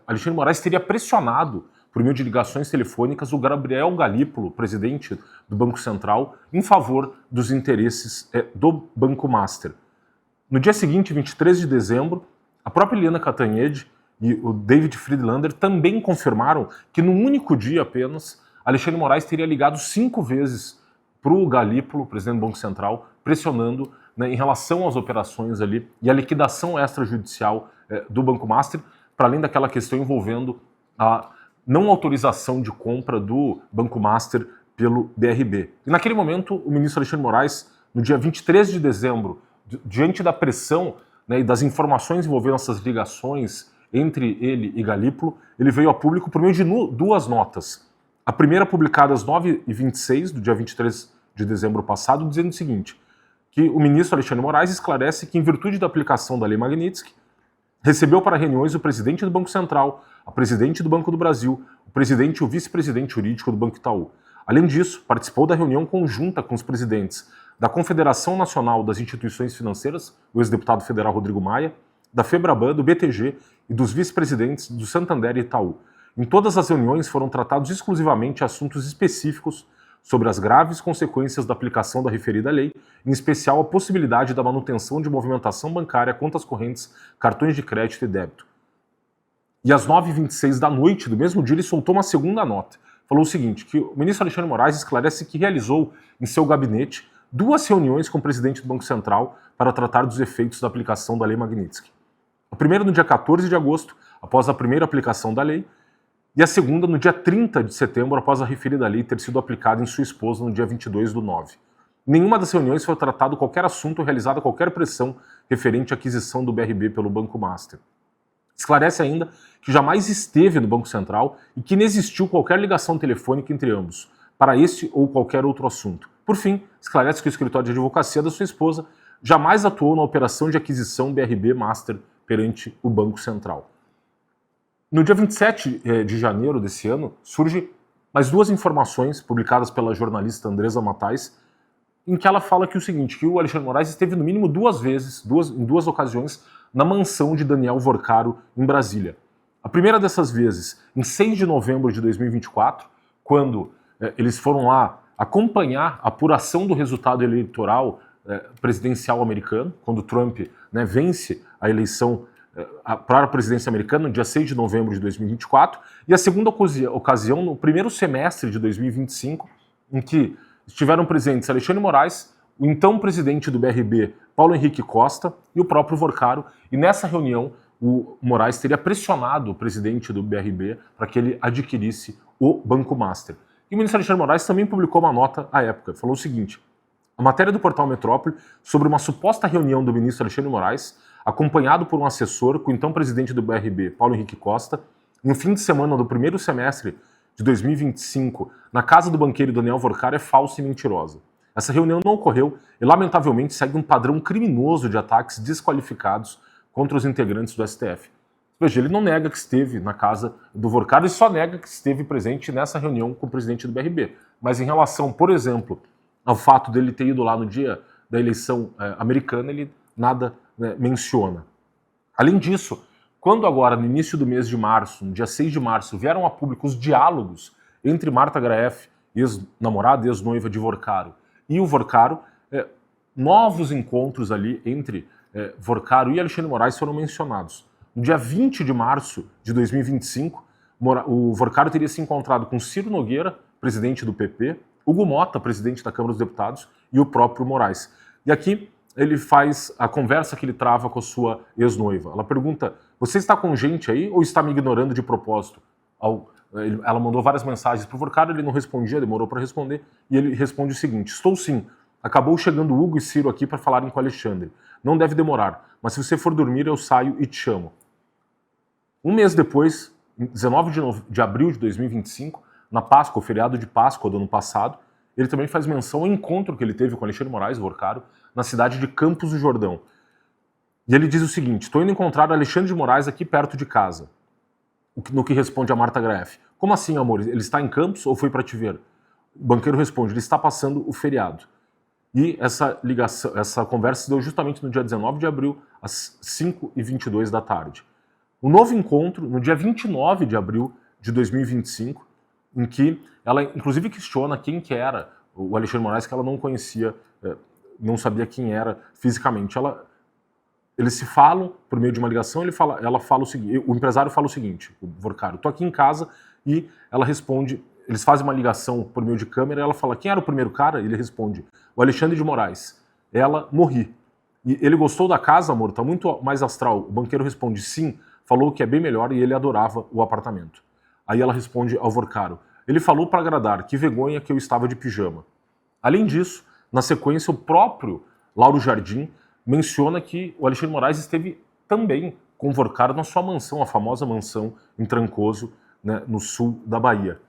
Alexandre de Moraes teria pressionado, por meio de ligações telefônicas, o Gabriel Galípolo, presidente do Banco Central, em favor dos interesses do Banco Master. No dia seguinte, 23 de dezembro, a própria Eliana Cantanhede e o David Friedlander também confirmaram que, num único dia apenas, Alexandre de Moraes teria ligado 5 vezes para o Galípolo, presidente do Banco Central, pressionando em relação às operações ali e a liquidação extrajudicial do Banco Master, para além daquela questão envolvendo a não autorização de compra do Banco Master pelo BRB. E naquele momento, o ministro Alexandre de Moraes, no dia 23 de dezembro, diante da pressão e das informações envolvendo essas ligações entre ele e Galípolo, ele veio a público por meio de duas notas. A primeira publicada às 9h26, do dia 23 de dezembro passado, dizendo o seguinte, que o ministro Alexandre Moraes esclarece que, em virtude da aplicação da Lei Magnitsky, recebeu para reuniões o presidente do Banco Central, a presidente do Banco do Brasil, o presidente e o vice-presidente jurídico do Banco Itaú. Além disso, participou da reunião conjunta com os presidentes da Confederação Nacional das Instituições Financeiras, o ex-deputado federal Rodrigo Maia, da FEBRABAN, do BTG e dos vice-presidentes do Santander e Itaú. Em todas as reuniões foram tratados exclusivamente assuntos específicos sobre as graves consequências da aplicação da referida lei, em especial a possibilidade da manutenção de movimentação bancária, contas correntes, cartões de crédito e débito. E às 9h26 da noite do mesmo dia ele soltou uma segunda nota. Falou o seguinte, que o ministro Alexandre Moraes esclarece que realizou em seu gabinete 2 reuniões com o presidente do Banco Central para tratar dos efeitos da aplicação da Lei Magnitsky. A primeira no dia 14 de agosto, após a primeira aplicação da lei, e a segunda no dia 30 de setembro, após a referida lei ter sido aplicada em sua esposa no dia 22/9. Em nenhuma das reuniões foi tratado qualquer assunto ou realizada qualquer pressão referente à aquisição do BRB pelo Banco Master. Esclarece ainda que jamais esteve no Banco Central e que não existiu qualquer ligação telefônica entre ambos, para este ou qualquer outro assunto. Por fim, esclarece que o escritório de advocacia da sua esposa jamais atuou na operação de aquisição BRB Master perante o Banco Central. No dia 27 de janeiro desse ano, surgem mais 2 informações publicadas pela jornalista Andresa Matais, em que ela fala que o seguinte, que o Alexandre Moraes esteve no mínimo 2 vezes, em 2 ocasiões, na mansão de Daniel Vorcaro, em Brasília. A primeira dessas vezes, em 6 de novembro de 2024, quando eles foram lá acompanhar a apuração do resultado eleitoral presidencial americano, quando Trump vence a eleição para a presidência americana, no dia 6 de novembro de 2024, e a segunda ocasião, no primeiro semestre de 2025, em que estiveram presentes Alexandre Moraes, o então presidente do BRB, Paulo Henrique Costa, e o próprio Vorcaro, e nessa reunião o Moraes teria pressionado o presidente do BRB para que ele adquirisse o Banco Master. E o ministro Alexandre Moraes também publicou uma nota à época, falou o seguinte, a matéria do portal Metrópole sobre uma suposta reunião do ministro Alexandre Moraes, acompanhado por um assessor com o então presidente do BRB, Paulo Henrique Costa, no fim de semana do primeiro semestre de 2025, na casa do banqueiro Daniel Vorcaro, é falsa e mentirosa. Essa reunião não ocorreu e, lamentavelmente, segue um padrão criminoso de ataques desqualificados contra os integrantes do STF. Veja, ele não nega que esteve na casa do Vorcaro e só nega que esteve presente nessa reunião com o presidente do BRB. Mas em relação, por exemplo, ao fato dele ter ido lá no dia da eleição americana, ele nada menciona. Além disso, quando agora, no início do mês de março, no dia 6 de março, vieram a público os diálogos entre Marta Graeff, ex-namorada e ex-noiva de Vorcaro, e o Vorcaro, novos encontros ali entre Vorcaro e Alexandre Moraes foram mencionados. No dia 20 de março de 2025, o Vorcaro teria se encontrado com Ciro Nogueira, presidente do PP, Hugo Mota, presidente da Câmara dos Deputados, e o próprio Moraes. E aqui ele faz a conversa que ele trava com a sua ex-noiva. Ela pergunta, você está com gente aí ou está me ignorando de propósito? Ela mandou várias mensagens para o Vorcaro, ele não respondia, demorou para responder, e ele responde o seguinte, estou sim, acabou chegando Hugo e Ciro aqui para falarem com Alexandre. Não deve demorar, mas se você for dormir eu saio e te chamo. Um mês depois, 19 de abril de 2025, na Páscoa, o feriado de Páscoa do ano passado, ele também faz menção ao encontro que ele teve com Alexandre Moraes, Vorcaro, na cidade de Campos do Jordão. E ele diz o seguinte, estou indo encontrar Alexandre de Moraes aqui perto de casa. No que responde a Marta Graeff. Como assim, amor? Ele está em Campos ou foi para te ver? O banqueiro responde, ele está passando o feriado. E essa conversa se deu justamente no dia 19 de abril, às 5h22 da tarde. Um novo encontro, no dia 29 de abril de 2025, em que ela inclusive questiona quem que era o Alexandre Moraes, que ela não conhecia, não sabia quem era fisicamente. Eles se falam por meio de uma ligação, ela fala o seguinte, o empresário fala o seguinte, o Vorcaro, estou aqui em casa, e ela responde, eles fazem uma ligação por meio de câmera, ela fala, quem era o primeiro cara? Ele responde, o Alexandre de Moraes. Ela, morri. E ele gostou da casa, amor? Tá muito mais astral. O banqueiro responde, sim, falou que é bem melhor e ele adorava o apartamento. Aí ela responde ao Vorcaro, ele falou para agradar, que vergonha que eu estava de pijama. Além disso, na sequência, o próprio Lauro Jardim menciona que o Alexandre Moraes esteve também com o Vorcaro na sua mansão, a famosa mansão em Trancoso, né, no sul da Bahia.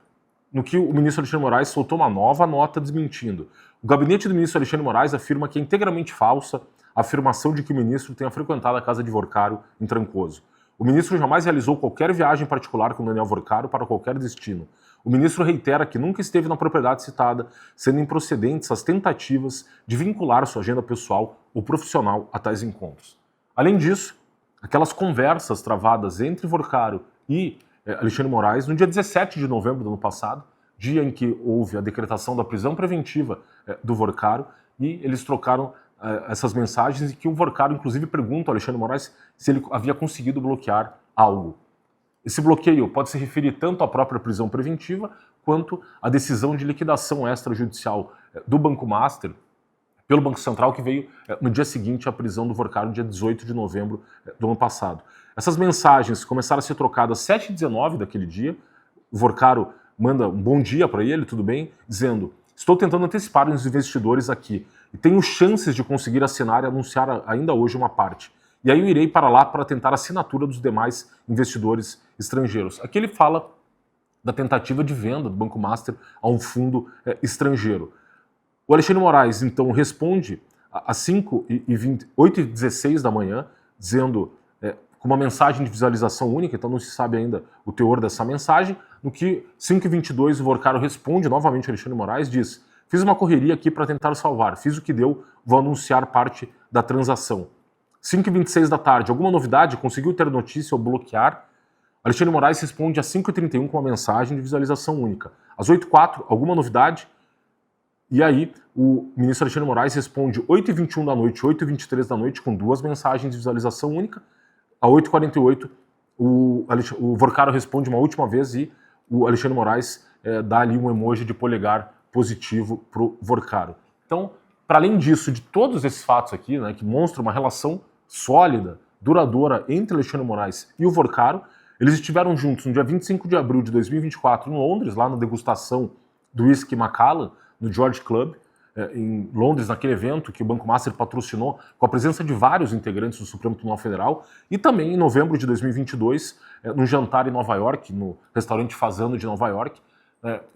No que o ministro Alexandre de Moraes soltou uma nova nota desmentindo. O gabinete do ministro Alexandre de Moraes afirma que é integralmente falsa a afirmação de que o ministro tenha frequentado a casa de Vorcaro em Trancoso. O ministro jamais realizou qualquer viagem particular com Daniel Vorcaro para qualquer destino. O ministro reitera que nunca esteve na propriedade citada, sendo improcedentes as tentativas de vincular sua agenda pessoal ou profissional a tais encontros. Além disso, aquelas conversas travadas entre Vorcaro e Alexandre de Moraes no dia 17 de novembro do ano passado, dia em que houve a decretação da prisão preventiva do Vorcaro, e eles trocaram essas mensagens, e que o Vorcaro inclusive pergunta ao Alexandre de Moraes se ele havia conseguido bloquear algo. Esse bloqueio pode se referir tanto à própria prisão preventiva, quanto à decisão de liquidação extrajudicial do Banco Master pelo Banco Central, que veio no dia seguinte à prisão do Vorcaro, no dia 18 de novembro do ano passado. Essas mensagens começaram a ser trocadas às 7h19 daquele dia. O Vorcaro manda um bom dia para ele, tudo bem, dizendo: estou tentando antecipar os investidores aqui e tenho chances de conseguir assinar e anunciar ainda hoje uma parte. E aí eu irei para lá para tentar a assinatura dos demais investidores estrangeiros. Aqui ele fala da tentativa de venda do Banco Master a um fundo estrangeiro. O Alexandre de Moraes, então, responde às 8h16 da manhã, dizendo, com uma mensagem de visualização única, então não se sabe ainda o teor dessa mensagem, no que 5h22 o Vorcaro responde novamente ao Alexandre de Moraes, diz: fiz uma correria aqui para tentar salvar, fiz o que deu, vou anunciar parte da transação. 5h26 da tarde, alguma novidade? Conseguiu ter notícia ou bloquear? Alexandre de Moraes responde às 5h31 com uma mensagem de visualização única. Às 8h04, alguma novidade? E aí o ministro Alexandre de Moraes responde 8h21 da noite, 8h23 da noite, com duas mensagens de visualização única. Às 8h48, o Vorcaro responde uma última vez e o Alexandre de Moraes dá ali um emoji de polegar positivo para o Vorcaro. Então, para além disso, de todos esses fatos aqui, né, que mostram uma relação sólida, duradoura entre Alexandre de Moraes e o Vorcaro, eles estiveram juntos no dia 25 de abril de 2024 em Londres, lá na degustação do Whisky Macallan, no George Club, em Londres, naquele evento que o Banco Master patrocinou, com a presença de vários integrantes do Supremo Tribunal Federal, e também em novembro de 2022, num jantar em Nova York, no restaurante Fazano de Nova York,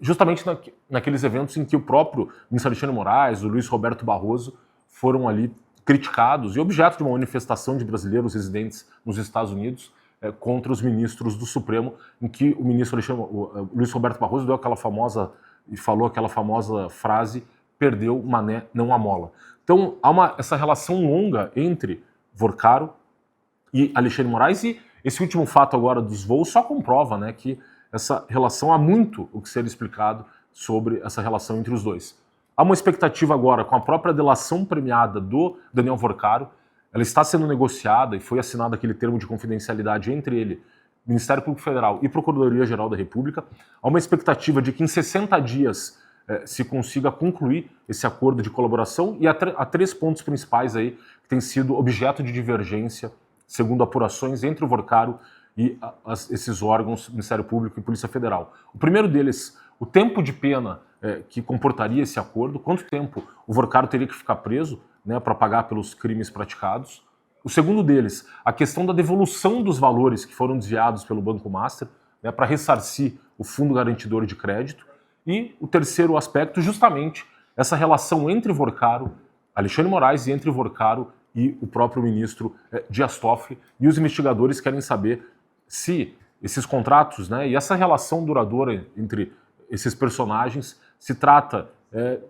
justamente naqueles eventos em que o próprio ministro Alexandre de Moraes, o Luiz Roberto Barroso, foram ali criticados e objeto de uma manifestação de brasileiros residentes nos Estados Unidos contra os ministros do Supremo, em que o ministro o Luiz Roberto Barroso deu aquela famosa e falou aquela famosa frase: perdeu Mané, não a mola. Então há essa relação longa entre Vorcaro e Alexandre de Moraes, e esse último fato agora dos voos só comprova, né, que essa relação, há muito o que ser explicado sobre essa relação entre os dois. Há uma expectativa agora com a própria delação premiada do Daniel Vorcaro. Ela está sendo negociada e foi assinado aquele termo de confidencialidade entre ele, Ministério Público Federal e Procuradoria-Geral da República. Há uma expectativa de que em 60 dias se consiga concluir esse acordo de colaboração, e há três pontos principais aí que têm sido objeto de divergência, segundo apurações entre o Vorcaro e esses órgãos, Ministério Público e Polícia Federal. O primeiro deles, o tempo de pena que comportaria esse acordo, quanto tempo o Vorcaro teria que ficar preso, né, para pagar pelos crimes praticados. O segundo deles, a questão da devolução dos valores que foram desviados pelo Banco Master, né, para ressarcir o Fundo Garantidor de Crédito. E o terceiro aspecto, justamente essa relação entre Vorcaro, Alexandre de Moraes, e entre Vorcaro e o próprio ministro Dias Toffoli. E os investigadores querem saber se esses contratos, né, e essa relação duradoura entre esses personagens se trata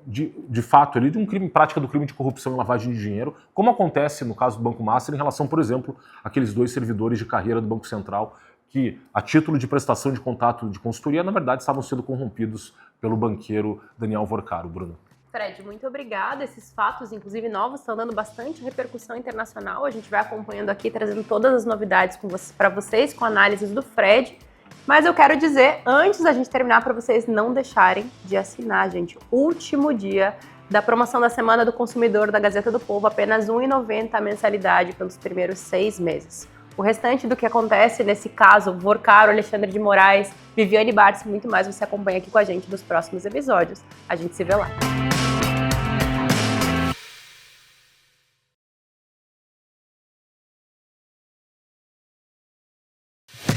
de fato ali de um crime, prática do crime de corrupção e lavagem de dinheiro, como acontece no caso do Banco Master em relação, por exemplo, àqueles dois servidores de carreira do Banco Central que, a título de prestação de contato de consultoria, na verdade estavam sendo corrompidos pelo banqueiro Daniel Vorcaro. Bruno. Fred, muito obrigada. Esses fatos, inclusive novos, estão dando bastante repercussão internacional. A gente vai acompanhando aqui, trazendo todas as novidades para vocês, com análises do Fred. Mas eu quero dizer, antes da gente terminar, para vocês não deixarem de assinar, gente. Último dia da promoção da Semana do Consumidor da Gazeta do Povo, apenas R$ 1,90 a mensalidade pelos primeiros 6 meses. O restante do que acontece nesse caso, Vorcaro, Alexandre de Moraes, Viviane Bartz, muito mais, você acompanha aqui com a gente nos próximos episódios. A gente se vê lá.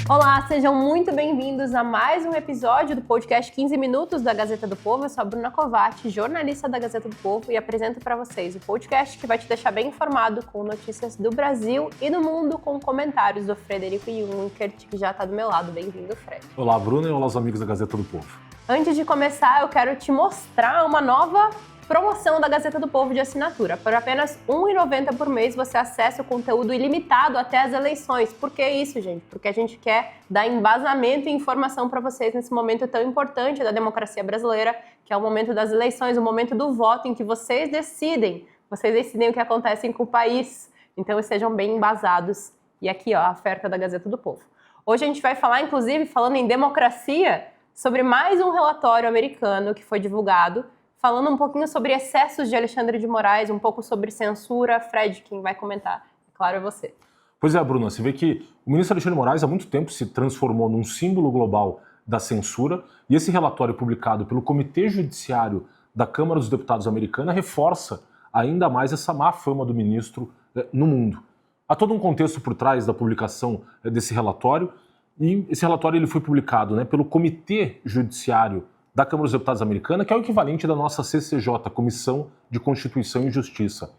Olá, sejam muito bem-vindos a mais um episódio do podcast 15 Minutos da Gazeta do Povo. Eu sou a Bruna Covatti, jornalista da Gazeta do Povo, e apresento para vocês o podcast que vai te deixar bem informado com notícias do Brasil e do mundo, com comentários do Frederico Juncker, que já está do meu lado. Bem-vindo, Fred. Olá, Bruna, e olá aos amigos da Gazeta do Povo. Antes de começar, eu quero te mostrar uma nova promoção da Gazeta do Povo de assinatura. Por apenas R$ 1,90 por mês, você acessa o conteúdo ilimitado até as eleições. Por que isso, gente? Porque a gente quer dar embasamento e informação para vocês nesse momento tão importante da democracia brasileira, que é o momento das eleições, o momento do voto, em que vocês decidem o que acontece com o país. Então, sejam bem embasados. E aqui, ó, a oferta da Gazeta do Povo. Hoje a gente vai falar, inclusive, falando em democracia, sobre mais um relatório americano que foi divulgado, falando um pouquinho sobre excessos de Alexandre de Moraes, um pouco sobre censura. Fred, quem vai comentar, claro, é você. Pois é, Bruna, você vê que o ministro Alexandre de Moraes há muito tempo se transformou num símbolo global da censura, e esse relatório publicado pelo Comitê Judiciário da Câmara dos Deputados americana reforça ainda mais essa má fama do ministro no mundo. Há todo um contexto por trás da publicação desse relatório, e esse relatório ele foi publicado pelo Comitê Judiciário da Câmara dos Deputados americana, que é o equivalente da nossa CCJ, Comissão de Constituição e Justiça.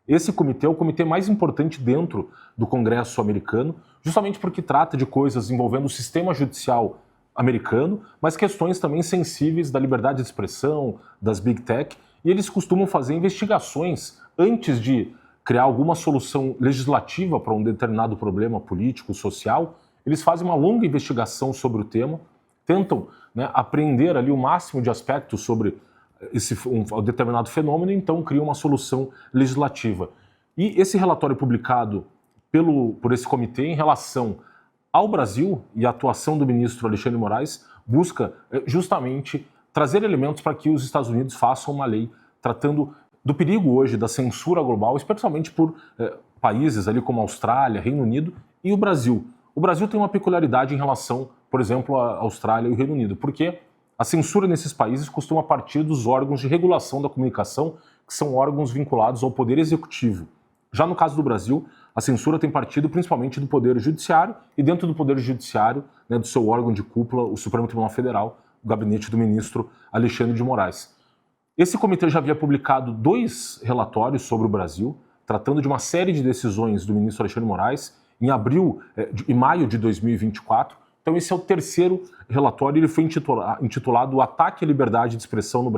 Esse comitê é o comitê mais importante dentro do Congresso americano, justamente porque trata de coisas envolvendo o sistema judicial americano, mas questões também sensíveis da liberdade de expressão, das Big Tech, e eles costumam fazer investigações antes de criar alguma solução legislativa para um determinado problema político, social. Eles fazem uma longa investigação sobre o tema, tentam aprender ali o máximo de aspectos sobre um determinado fenômeno, e então criam uma solução legislativa. E esse relatório publicado por esse comitê em relação ao Brasil e a atuação do ministro Alexandre de Moraes busca justamente trazer elementos para que os Estados Unidos façam uma lei tratando do perigo hoje da censura global, especialmente por países ali como a Austrália, Reino Unido e o Brasil. O Brasil tem uma peculiaridade em relação, por exemplo, à Austrália e o Reino Unido, porque a censura nesses países costuma partir dos órgãos de regulação da comunicação, que são órgãos vinculados ao Poder Executivo. Já no caso do Brasil, a censura tem partido principalmente do Poder Judiciário, e dentro do Poder Judiciário, do seu órgão de cúpula, o Supremo Tribunal Federal, o gabinete do ministro Alexandre de Moraes. Esse comitê já havia publicado 2 relatórios sobre o Brasil, tratando de uma série de decisões do ministro Alexandre de Moraes, em maio de 2024. Então esse é o 3º relatório, ele foi intitulado O Ataque à Liberdade de Expressão no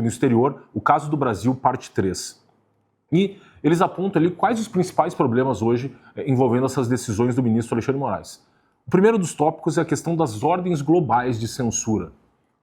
Exterior, o caso do Brasil, parte 3. E eles apontam ali quais os principais problemas hoje envolvendo essas decisões do ministro Alexandre de Moraes. O primeiro dos tópicos é a questão das ordens globais de censura.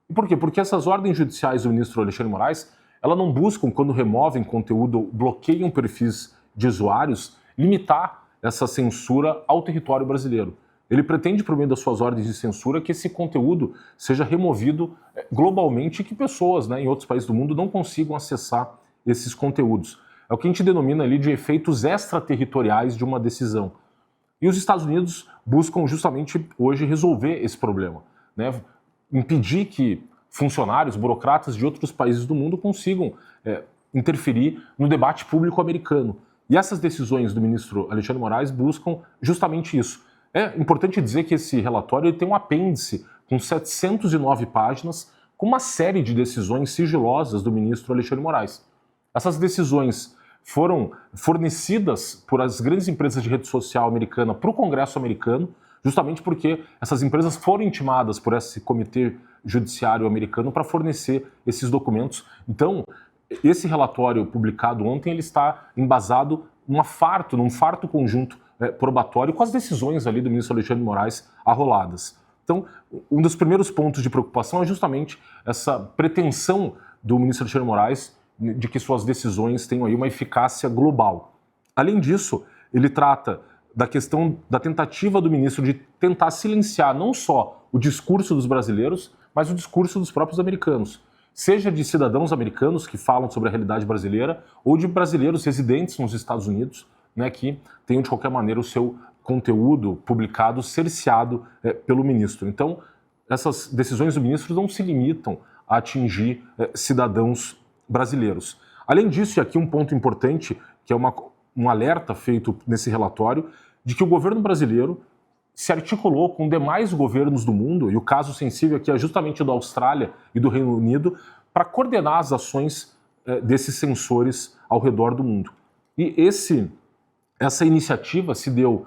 E por quê? Porque essas ordens judiciais do ministro Alexandre de Moraes, elas não buscam, quando removem conteúdo, bloqueiam perfis de usuários, limitar essa censura ao território brasileiro. Ele pretende, por meio das suas ordens de censura, que esse conteúdo seja removido globalmente e que pessoas em outros países do mundo não consigam acessar esses conteúdos. É o que a gente denomina ali de efeitos extraterritoriais de uma decisão. E os Estados Unidos buscam justamente hoje resolver esse problema, impedir que funcionários, burocratas de outros países do mundo consigam interferir no debate público americano. E essas decisões do ministro Alexandre de Moraes buscam justamente isso. É importante dizer que esse relatório tem um apêndice com 709 páginas, com uma série de decisões sigilosas do ministro Alexandre de Moraes. Essas decisões foram fornecidas por as grandes empresas de rede social americana para o Congresso americano, justamente porque essas empresas foram intimadas por esse comitê judiciário americano para fornecer esses documentos. Então, esse relatório publicado ontem, ele está embasado num farto conjunto probatório com as decisões ali do ministro Alexandre de Moraes arroladas. Então, um dos primeiros pontos de preocupação é justamente essa pretensão do ministro Alexandre de Moraes de que suas decisões tenham aí uma eficácia global. Além disso, ele trata da questão da tentativa do ministro de tentar silenciar não só o discurso dos brasileiros, mas o discurso dos próprios americanos. Seja de cidadãos americanos que falam sobre a realidade brasileira, ou de brasileiros residentes nos Estados Unidos, que tenham de qualquer maneira o seu conteúdo publicado cerceado pelo ministro. Então, essas decisões do ministro não se limitam a atingir cidadãos brasileiros. Além disso, e aqui um ponto importante, que é um alerta feito nesse relatório, de que o governo brasileiro se articulou com demais governos do mundo, e o caso sensível aqui é justamente da Austrália e do Reino Unido, para coordenar as ações desses sensores ao redor do mundo. E essa iniciativa se deu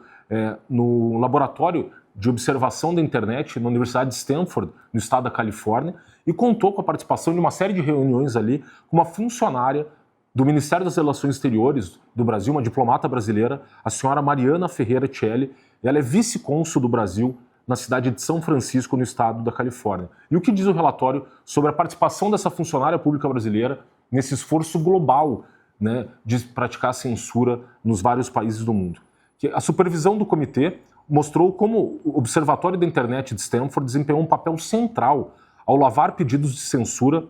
no laboratório de observação da internet na Universidade de Stanford, no estado da Califórnia, e contou com a participação de uma série de reuniões ali com uma funcionária do Ministério das Relações Exteriores do Brasil, uma diplomata brasileira, a senhora Mariana Ferreira Celli. Ela é vice-cônsul do Brasil na cidade de São Francisco, no estado da Califórnia. E o que diz o relatório sobre a participação dessa funcionária pública brasileira nesse esforço global, né, de praticar censura nos vários países do mundo? Que a supervisão do comitê mostrou como o Observatório da Internet de Stanford desempenhou um papel central ao lavar pedidos de censura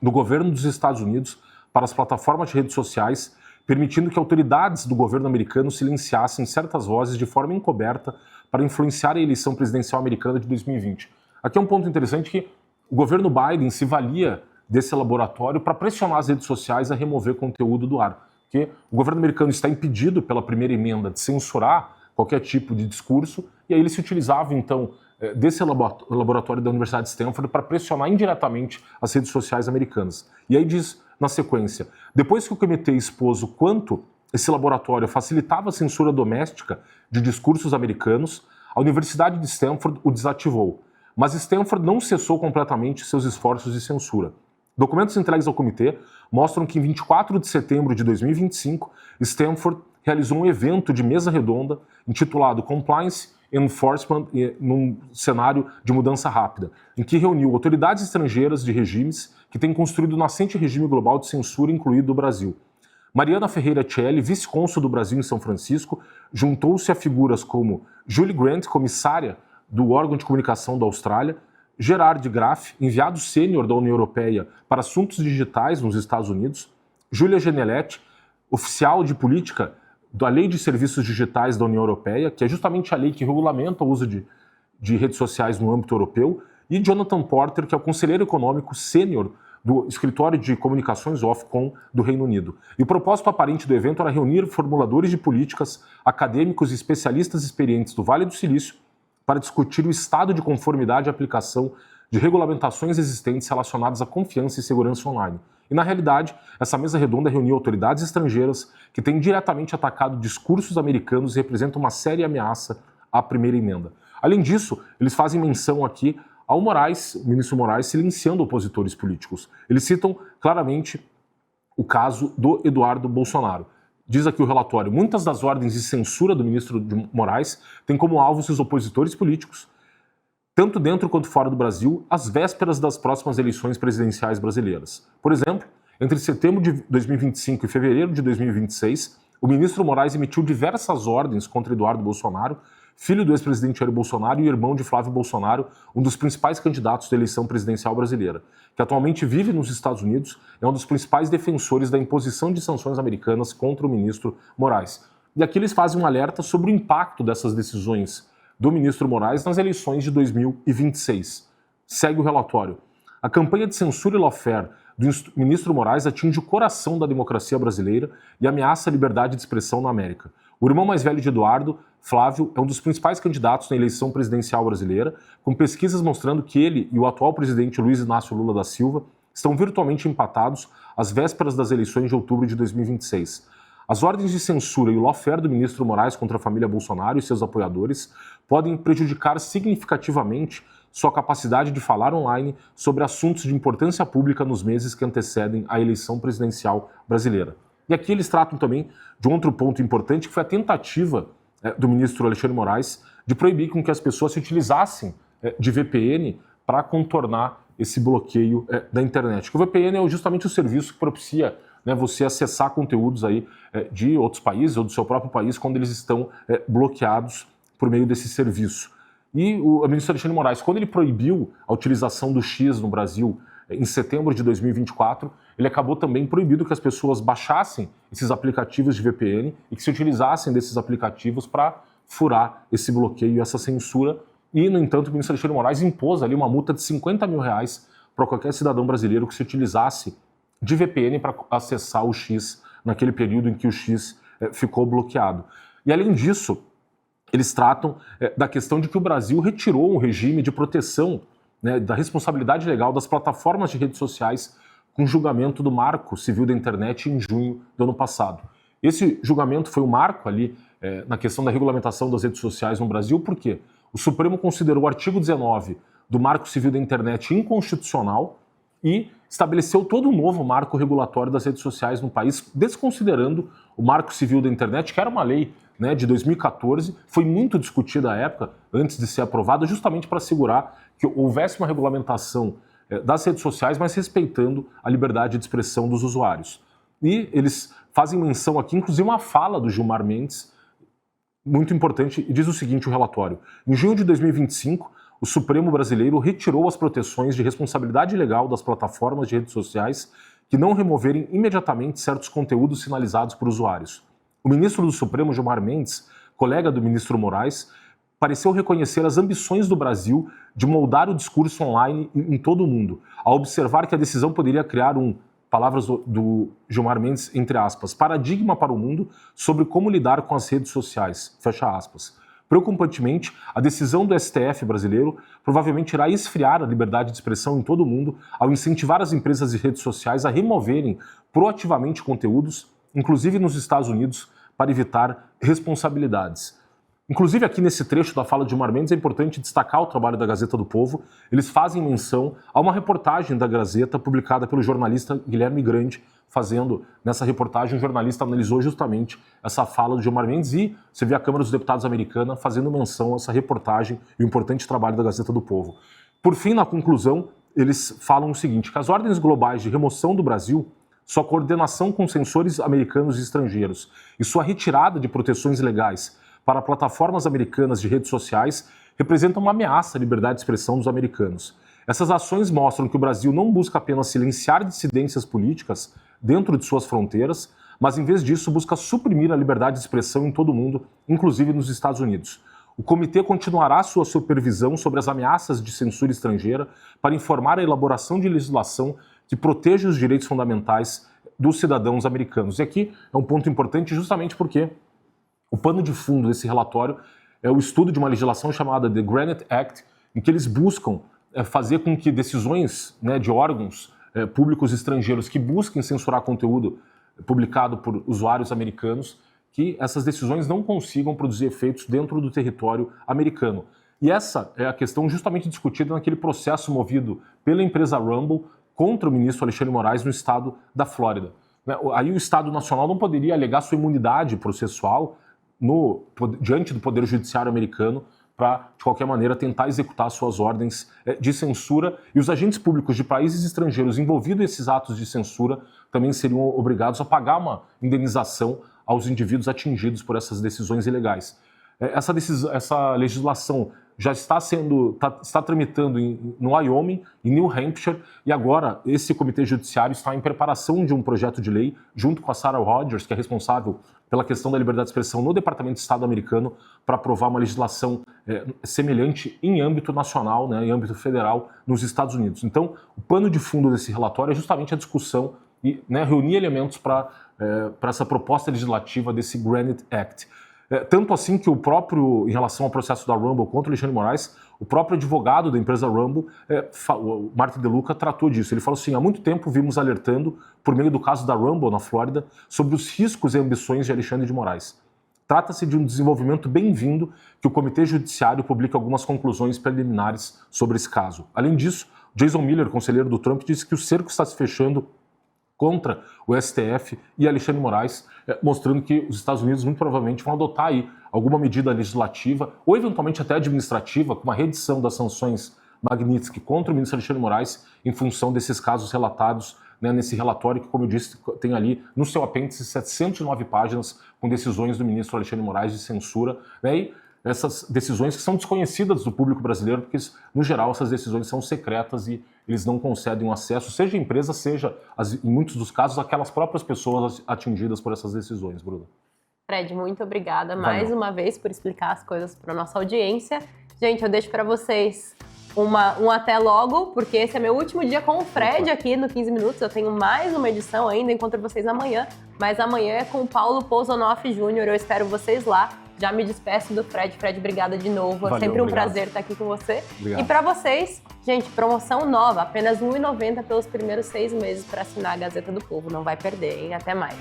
do governo dos Estados Unidos para as plataformas de redes sociais, permitindo que autoridades do governo americano silenciassem certas vozes de forma encoberta para influenciar a eleição presidencial americana de 2020. Aqui é um ponto interessante que o governo Biden se valia desse laboratório para pressionar as redes sociais a remover conteúdo do ar. Porque o governo americano está impedido pela primeira emenda de censurar qualquer tipo de discurso, e aí ele se utilizava, então, desse laboratório da Universidade de Stanford para pressionar indiretamente as redes sociais americanas. E aí diz, na sequência, depois que o comitê expôs o quanto esse laboratório facilitava a censura doméstica de discursos americanos, a Universidade de Stanford o desativou. Mas Stanford não cessou completamente seus esforços de censura. Documentos entregues ao comitê mostram que em 24 de setembro de 2025, Stanford realizou um evento de mesa redonda intitulado Compliance Enforcement num cenário de mudança rápida, em que reuniu autoridades estrangeiras de regimes que têm construído o nascente regime global de censura, incluído o Brasil. Mariana Ferreira Celli, vice-cônsul do Brasil em São Francisco, juntou-se a figuras como Julie Grant, comissária do órgão de comunicação da Austrália, Gerard Graff, enviado sênior da União Europeia para assuntos digitais nos Estados Unidos, Julia Geneletti, oficial de política da Lei de Serviços Digitais da União Europeia, que é justamente a lei que regulamenta o uso de redes sociais no âmbito europeu, e Jonathan Porter, que é o conselheiro econômico sênior do Escritório de Comunicações Ofcom do Reino Unido. E o propósito aparente do evento era reunir formuladores de políticas, acadêmicos e especialistas experientes do Vale do Silício para discutir o estado de conformidade e aplicação de regulamentações existentes relacionadas à confiança e segurança online. E, na realidade, essa mesa redonda reuniu autoridades estrangeiras que têm diretamente atacado discursos americanos e representam uma séria ameaça à primeira emenda. Além disso, eles fazem menção aqui ao Moraes, o ministro Moraes, silenciando opositores políticos. Eles citam claramente o caso do Eduardo Bolsonaro. Diz aqui o relatório, muitas das ordens de censura do ministro Moraes têm como alvo seus opositores políticos, tanto dentro quanto fora do Brasil, às vésperas das próximas eleições presidenciais brasileiras. Por exemplo, entre setembro de 2025 e fevereiro de 2026, o ministro Moraes emitiu diversas ordens contra Eduardo Bolsonaro, filho do ex-presidente Jair Bolsonaro e irmão de Flávio Bolsonaro, um dos principais candidatos da eleição presidencial brasileira, que atualmente vive nos Estados Unidos, é um dos principais defensores da imposição de sanções americanas contra o ministro Moraes. E aqui eles fazem um alerta sobre o impacto dessas decisões do ministro Moraes nas eleições de 2026. Segue o relatório. A campanha de censura e lawfare do ministro Moraes atinge o coração da democracia brasileira e ameaça a liberdade de expressão na América. O irmão mais velho de Eduardo, Flávio, é um dos principais candidatos na eleição presidencial brasileira, com pesquisas mostrando que ele e o atual presidente Luiz Inácio Lula da Silva estão virtualmente empatados às vésperas das eleições de outubro de 2026. As ordens de censura e o lawfare do ministro Moraes contra a família Bolsonaro e seus apoiadores podem prejudicar significativamente sua capacidade de falar online sobre assuntos de importância pública nos meses que antecedem a eleição presidencial brasileira. E aqui eles tratam também de um outro ponto importante, que foi a tentativa do ministro Alexandre Moraes de proibir com que as pessoas se utilizassem de VPN para contornar esse bloqueio da internet. Que o VPN é justamente o serviço que propicia você acessar conteúdos aí de outros países ou do seu próprio país quando eles estão bloqueados por meio desse serviço. E o ministro Alexandre Moraes, quando ele proibiu a utilização do X no Brasil em setembro de 2024, ele acabou também proibindo que as pessoas baixassem esses aplicativos de VPN e que se utilizassem desses aplicativos para furar esse bloqueio e essa censura. E, no entanto, o ministro Alexandre Moraes impôs ali uma multa de R$50 mil para qualquer cidadão brasileiro que se utilizasse de VPN para acessar o X naquele período em que o X ficou bloqueado. E, além disso, eles tratam da questão de que o Brasil retirou um regime de proteção, né, da responsabilidade legal das plataformas de redes sociais com o julgamento do Marco Civil da Internet em junho do ano passado. Esse julgamento foi um marco ali na questão da regulamentação das redes sociais no Brasil, por quê? O Supremo considerou o artigo 19 do Marco Civil da Internet inconstitucional e estabeleceu todo um novo marco regulatório das redes sociais no país, desconsiderando o Marco Civil da Internet, que era uma lei, né, de 2014, foi muito discutida à época, antes de ser aprovada, justamente para assegurar que houvesse uma regulamentação das redes sociais, mas respeitando a liberdade de expressão dos usuários. E eles fazem menção aqui, inclusive, uma fala do Gilmar Mendes, muito importante, e diz o seguinte, o relatório: em junho de 2025, o Supremo brasileiro retirou as proteções de responsabilidade legal das plataformas de redes sociais que não removerem imediatamente certos conteúdos sinalizados por usuários. O ministro do Supremo, Gilmar Mendes, colega do ministro Moraes, pareceu reconhecer as ambições do Brasil de moldar o discurso online em todo o mundo, ao observar que a decisão poderia criar palavras do Gilmar Mendes, entre aspas, paradigma para o mundo sobre como lidar com as redes sociais, fecha aspas. Preocupantemente, a decisão do STF brasileiro provavelmente irá esfriar a liberdade de expressão em todo o mundo ao incentivar as empresas de redes sociais a removerem proativamente conteúdos, inclusive nos Estados Unidos, para evitar responsabilidades. Inclusive aqui nesse trecho da fala de Gilmar Mendes é importante destacar o trabalho da Gazeta do Povo. Eles fazem menção a uma reportagem da Gazeta publicada pelo jornalista Guilherme Grande. Fazendo nessa reportagem, o jornalista analisou justamente essa fala do Gilmar Mendes e você vê a Câmara dos Deputados americana fazendo menção a essa reportagem e o importante trabalho da Gazeta do Povo. Por fim, na conclusão, eles falam o seguinte, que as ordens globais de remoção do Brasil, sua coordenação com censores americanos e estrangeiros e sua retirada de proteções legais para plataformas americanas de redes sociais representam uma ameaça à liberdade de expressão dos americanos. Essas ações mostram que o Brasil não busca apenas silenciar dissidências políticas dentro de suas fronteiras, mas em vez disso busca suprimir a liberdade de expressão em todo o mundo, inclusive nos Estados Unidos. O comitê continuará sua supervisão sobre as ameaças de censura estrangeira para informar a elaboração de legislação que proteja os direitos fundamentais dos cidadãos americanos. E aqui é um ponto importante justamente porque o pano de fundo desse relatório é o estudo de uma legislação chamada The Granite Act, em que eles buscam fazer com que decisões, né, de órgãos públicos estrangeiros que busquem censurar conteúdo publicado por usuários americanos, que essas decisões não consigam produzir efeitos dentro do território americano. E essa é a questão justamente discutida naquele processo movido pela empresa Rumble contra o ministro Alexandre de Moraes no estado da Flórida. Aí o Estado Nacional não poderia alegar sua imunidade processual diante do Poder Judiciário americano para, de qualquer maneira, tentar executar suas ordens de censura. E os agentes públicos de países estrangeiros envolvidos nesses atos de censura também seriam obrigados a pagar uma indenização aos indivíduos atingidos por essas decisões ilegais. Essa legislação já está tramitando no Wyoming, em New Hampshire, e agora esse comitê judiciário está em preparação de um projeto de lei, junto com a Sarah Rogers, que é responsável pela questão da liberdade de expressão no Departamento de Estado americano, para aprovar uma legislação semelhante em âmbito nacional, né, em âmbito federal, nos Estados Unidos. Então, o pano de fundo desse relatório é justamente a discussão e, né, reunir elementos para essa proposta legislativa desse Granite Act. Tanto assim que em relação ao processo da Rumble contra o Alexandre de Moraes, o próprio advogado da empresa Rumble, o Martin De Luca, tratou disso. Ele falou assim, há muito tempo vimos alertando, por meio do caso da Rumble na Flórida, sobre os riscos e ambições de Alexandre de Moraes. Trata-se de um desenvolvimento bem-vindo que o Comitê Judiciário publique algumas conclusões preliminares sobre esse caso. Além disso, Jason Miller, conselheiro do Trump, disse que o cerco está se fechando contra o STF e Alexandre de Moraes, mostrando que os Estados Unidos muito provavelmente vão adotar aí alguma medida legislativa ou eventualmente até administrativa, com uma reedição das sanções Magnitsky contra o ministro Alexandre de Moraes em função desses casos relatados, né, nesse relatório que, como eu disse, tem ali no seu apêndice 709 páginas com decisões do ministro Alexandre de Moraes de censura, né, e essas decisões que são desconhecidas do público brasileiro, porque, no geral, essas decisões são secretas e eles não concedem um acesso, seja a empresa, seja, em muitos dos casos, aquelas próprias pessoas atingidas por essas decisões, Bruno. Fred, muito obrigada mais uma vez por explicar as coisas para a nossa audiência. Gente, eu deixo para vocês um até logo, porque esse é meu último dia com o Fred aqui no 15 Minutos. Eu tenho mais uma edição ainda, encontro vocês amanhã, mas amanhã é com o Paulo Pozonoff Júnior. Eu espero vocês lá. Já me despeço do Fred. Fred, obrigada de novo. Valeu, É sempre um obrigado. prazer estar aqui com você. Obrigado. E para vocês, gente, promoção nova, apenas R$ 1,90 pelos primeiros 6 meses para assinar a Gazeta do Povo. Não vai perder, hein? Até mais.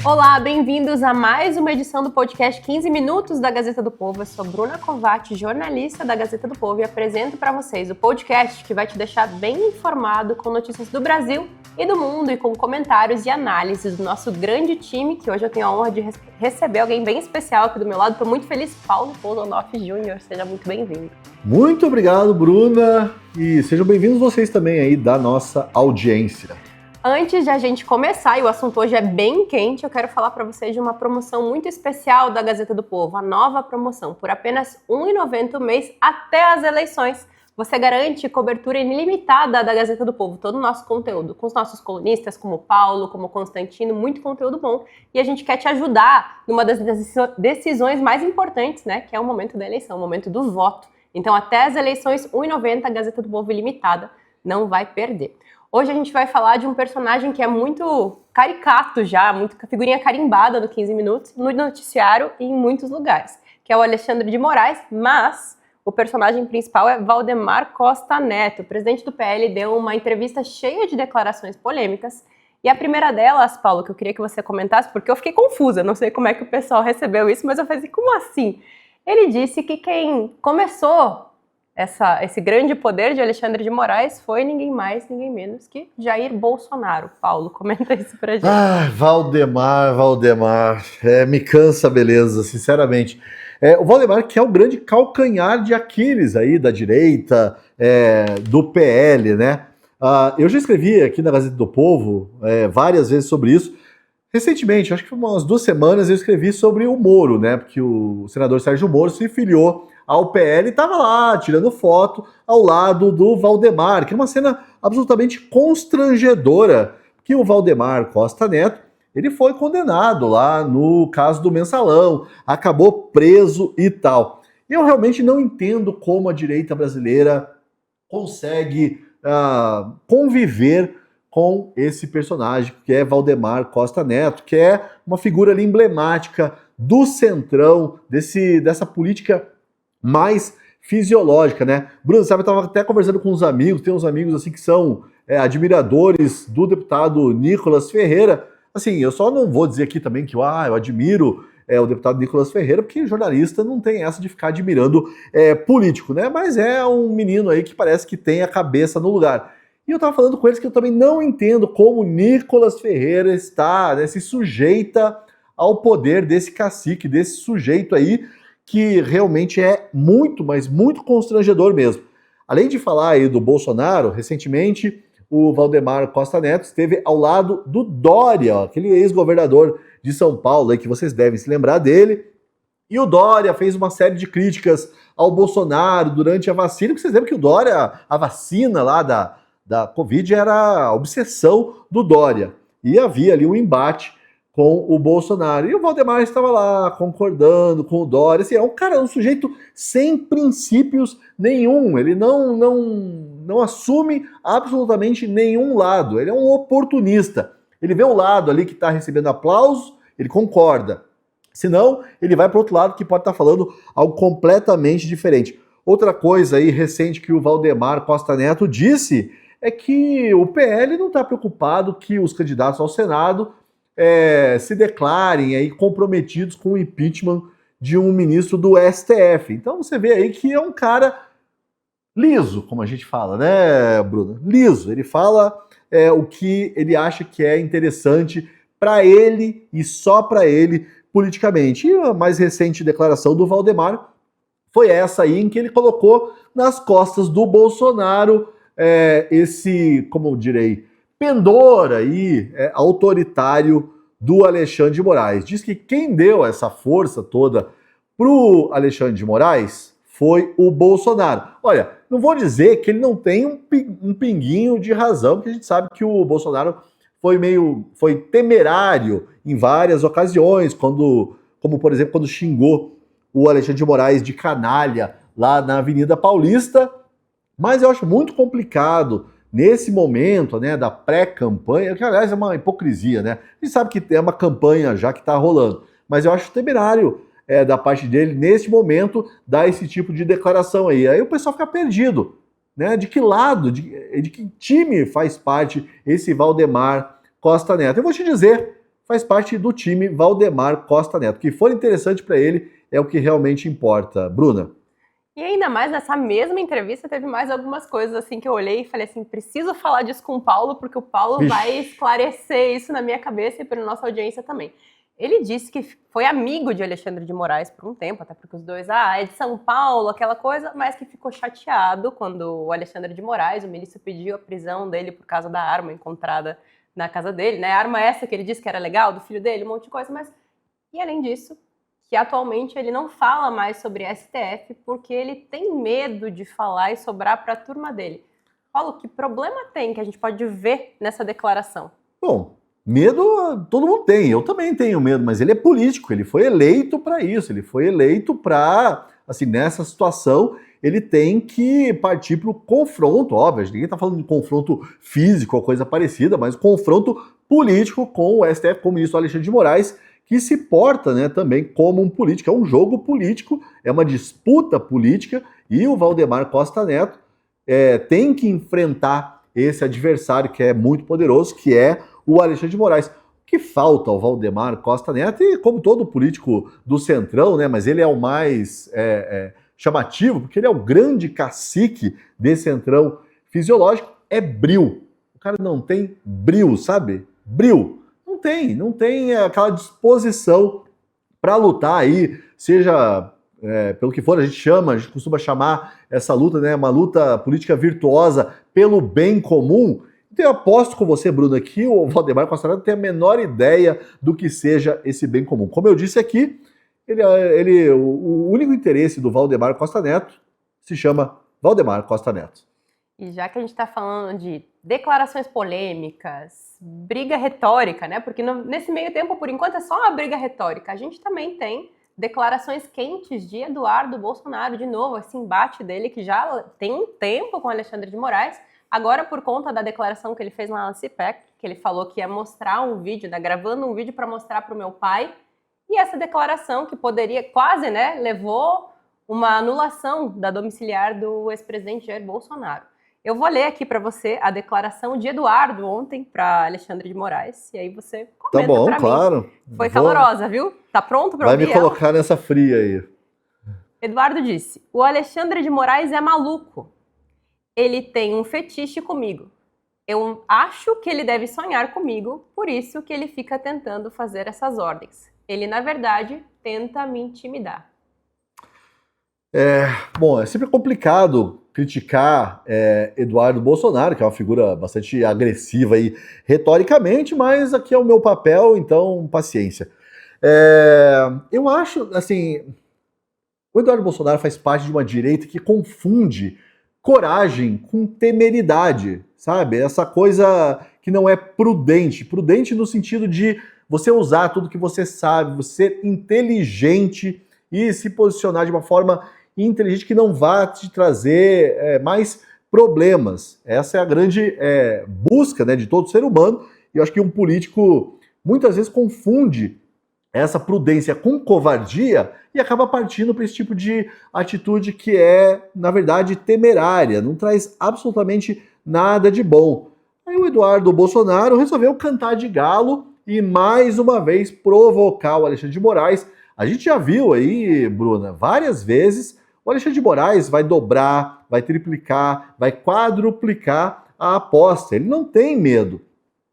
Olá, bem-vindos a mais uma edição do podcast 15 Minutos da Gazeta do Povo. Eu sou Bruna Covatti, jornalista da Gazeta do Povo, e apresento para vocês o podcast que vai te deixar bem informado com notícias do Brasil e do mundo e com comentários e análises do nosso grande time, que hoje eu tenho a honra de receber alguém bem especial aqui do meu lado. Estou muito feliz, Paulo Pozonoff Jr., seja muito bem-vindo. Muito obrigado, Bruna, e sejam bem-vindos vocês também aí da nossa audiência. Antes de a gente começar, e o assunto hoje é bem quente, eu quero falar para vocês de uma promoção muito especial da Gazeta do Povo, a nova promoção. Por apenas R$ 1,90 o mês até as eleições, você garante cobertura ilimitada da Gazeta do Povo, todo o nosso conteúdo, com os nossos colunistas, como o Paulo, como o Constantino, muito conteúdo bom. E a gente quer te ajudar numa das decisões mais importantes, né, que é o momento da eleição, o momento do voto. Então, até as eleições, R$ 1,90, a Gazeta do Povo ilimitada, não vai perder. Hoje a gente vai falar de um personagem que é muito caricato já, muito figurinha carimbada no 15 Minutos, no noticiário e em muitos lugares, que é o Alexandre de Moraes, mas o personagem principal é Valdemar Costa Neto. O presidente do PL deu uma entrevista cheia de declarações polêmicas, e a primeira delas, Paulo, que eu queria que você comentasse, porque eu fiquei confusa, não sei como é que o pessoal recebeu isso, mas eu falei, como assim? Ele disse que quem começou esse grande poder de Alexandre de Moraes foi ninguém mais, ninguém menos que Jair Bolsonaro. Paulo, comenta isso pra gente. Valdemar, me cansa a beleza, sinceramente. O Valdemar, que é o grande calcanhar de Aquiles aí da direita, do PL, né? Eu já escrevi aqui na Gazeta do Povo várias vezes sobre isso. Recentemente, acho que foi umas 2 semanas, eu escrevi sobre o Moro, né? Porque o senador Sérgio Moro se filiou ao PL e estava lá tirando foto ao lado do Valdemar, que é uma cena absolutamente constrangedora, que o Valdemar Costa Neto, ele foi condenado lá no caso do Mensalão, acabou preso e tal. Eu realmente não entendo como a direita brasileira consegue conviver com esse personagem, que é Valdemar Costa Neto, que é uma figura ali emblemática do centrão, dessa política mais fisiológica, né? Bruno, sabe, eu estava até conversando com uns amigos, tem uns amigos assim que são admiradores do deputado Nicolas Ferreira. Assim, eu só não vou dizer aqui também que eu admiro o deputado Nicolas Ferreira, porque jornalista não tem essa de ficar admirando político, né? Mas é um menino aí que parece que tem a cabeça no lugar. E eu estava falando com eles que eu também não entendo como Nicolas Ferreira está, né, se sujeita ao poder desse cacique, desse sujeito aí, que realmente é muito, mas muito constrangedor mesmo. Além de falar aí do Bolsonaro, recentemente o Valdemar Costa Neto esteve ao lado do Dória, aquele ex-governador de São Paulo, aí, que vocês devem se lembrar dele. E o Dória fez uma série de críticas ao Bolsonaro durante a vacina, porque vocês lembram que o Dória, a vacina lá da Covid era a obsessão do Dória. E havia ali um embate com o Bolsonaro. E o Valdemar estava lá concordando com o Dória. Assim, um sujeito sem princípios nenhum. Ele não assume absolutamente nenhum lado. Ele é um oportunista. Ele vê o lado ali que está recebendo aplausos, ele concorda. Senão, ele vai para o outro lado que pode estar falando algo completamente diferente. Outra coisa aí recente que o Valdemar Costa Neto disse é que o PL não está preocupado que os candidatos ao Senado se declarem aí comprometidos com o impeachment de um ministro do STF. Então você vê aí que é um cara liso, como a gente fala, né, Bruno? Liso. Ele fala o que ele acha que é interessante para ele e só para ele politicamente. E a mais recente declaração do Valdemar foi essa aí, em que ele colocou nas costas do Bolsonaro esse, como eu direi, pendor aí, autoritário do Alexandre de Moraes. Diz que quem deu essa força toda pro Alexandre de Moraes foi o Bolsonaro. Olha, não vou dizer que ele não tem um pinguinho de razão, porque a gente sabe que o Bolsonaro foi temerário em várias ocasiões, como por exemplo, quando xingou o Alexandre de Moraes de canalha lá na Avenida Paulista, mas eu acho muito complicado nesse momento, né, da pré-campanha, que aliás é uma hipocrisia, né? A gente sabe que é uma campanha já que está rolando, mas eu acho temerário da parte dele, nesse momento, dar esse tipo de declaração aí. Aí o pessoal fica perdido, né? De que lado, de que time faz parte esse Valdemar Costa Neto? Eu vou te dizer, faz parte do time Valdemar Costa Neto. O que for interessante para ele é o que realmente importa. Bruna? E ainda mais nessa mesma entrevista teve mais algumas coisas assim que eu olhei e falei assim, preciso falar disso com o Paulo, porque o Paulo vai esclarecer isso na minha cabeça e para nossa audiência também. Ele disse que foi amigo de Alexandre de Moraes por um tempo, até porque os dois, é de São Paulo, aquela coisa, mas que ficou chateado quando o Alexandre de Moraes, o milício, pediu a prisão dele por causa da arma encontrada na casa dele, né? A arma essa que ele disse que era legal, do filho dele, um monte de coisa, mas... E além disso, que atualmente ele não fala mais sobre STF porque ele tem medo de falar e sobrar para a turma dele. Paulo, que problema tem que a gente pode ver nessa declaração? Bom, medo todo mundo tem, eu também tenho medo, mas ele é político, ele foi eleito para isso, ele foi eleito para, assim, nessa situação, ele tem que partir para o confronto, óbvio, ninguém está falando de confronto físico ou coisa parecida, mas confronto político com o STF, com o ministro Alexandre de Moraes, que se porta, né, também como um político. É um jogo político, é uma disputa política, e o Valdemar Costa Neto tem que enfrentar esse adversário que é muito poderoso, que é o Alexandre de Moraes. O que falta ao Valdemar Costa Neto, e como todo político do Centrão, né, mas ele é o mais chamativo, porque ele é o grande cacique desse Centrão fisiológico, é bril. O cara não tem bril, sabe? Bril. Não tem aquela disposição para lutar aí, seja pelo que for, a gente costuma chamar essa luta, né, uma luta política virtuosa pelo bem comum. Então eu aposto com você, Bruno, que o Valdemar Costa Neto tem a menor ideia do que seja esse bem comum. Como eu disse aqui, o único interesse do Valdemar Costa Neto se chama Valdemar Costa Neto. E já que a gente está falando de declarações polêmicas, briga retórica, né? Porque nesse meio tempo, por enquanto, é só uma briga retórica. A gente também tem declarações quentes de Eduardo Bolsonaro, de novo, esse embate dele que já tem um tempo com Alexandre de Moraes, agora por conta da declaração que ele fez lá na CPEC, que ele falou que ia mostrar um vídeo, né? Gravando um vídeo para mostrar para o meu pai, e essa declaração que poderia, quase, né? Levou uma anulação da domiciliar do ex-presidente Jair Bolsonaro. Eu vou ler aqui para você a declaração de Eduardo ontem para Alexandre de Moraes, e aí você comenta. Tá bom, claro. Foi calorosa, viu? Tá pronto para ouvir? Vai me colocar nessa fria aí. Eduardo disse: o Alexandre de Moraes é maluco. Ele tem um fetiche comigo. Eu acho que ele deve sonhar comigo, por isso que ele fica tentando fazer essas ordens. Ele, na verdade, tenta me intimidar. Bom, é sempre complicado criticar Eduardo Bolsonaro, que é uma figura bastante agressiva aí retoricamente, mas aqui é o meu papel, então paciência. Eu acho, assim, o Eduardo Bolsonaro faz parte de uma direita que confunde coragem com temeridade, sabe? Essa coisa que não é prudente. Prudente no sentido de você usar tudo que você sabe, você ser inteligente e se posicionar de uma forma inteligente que não vá te trazer mais problemas. Essa é a grande busca, né, de todo ser humano, e eu acho que um político muitas vezes confunde essa prudência com covardia e acaba partindo para esse tipo de atitude que é, na verdade, temerária, não traz absolutamente nada de bom. Aí o Eduardo Bolsonaro resolveu cantar de galo e mais uma vez provocar o Alexandre de Moraes. A gente já viu aí, Bruna, várias vezes o Alexandre de Moraes vai dobrar, vai triplicar, vai quadruplicar a aposta. Ele não tem medo.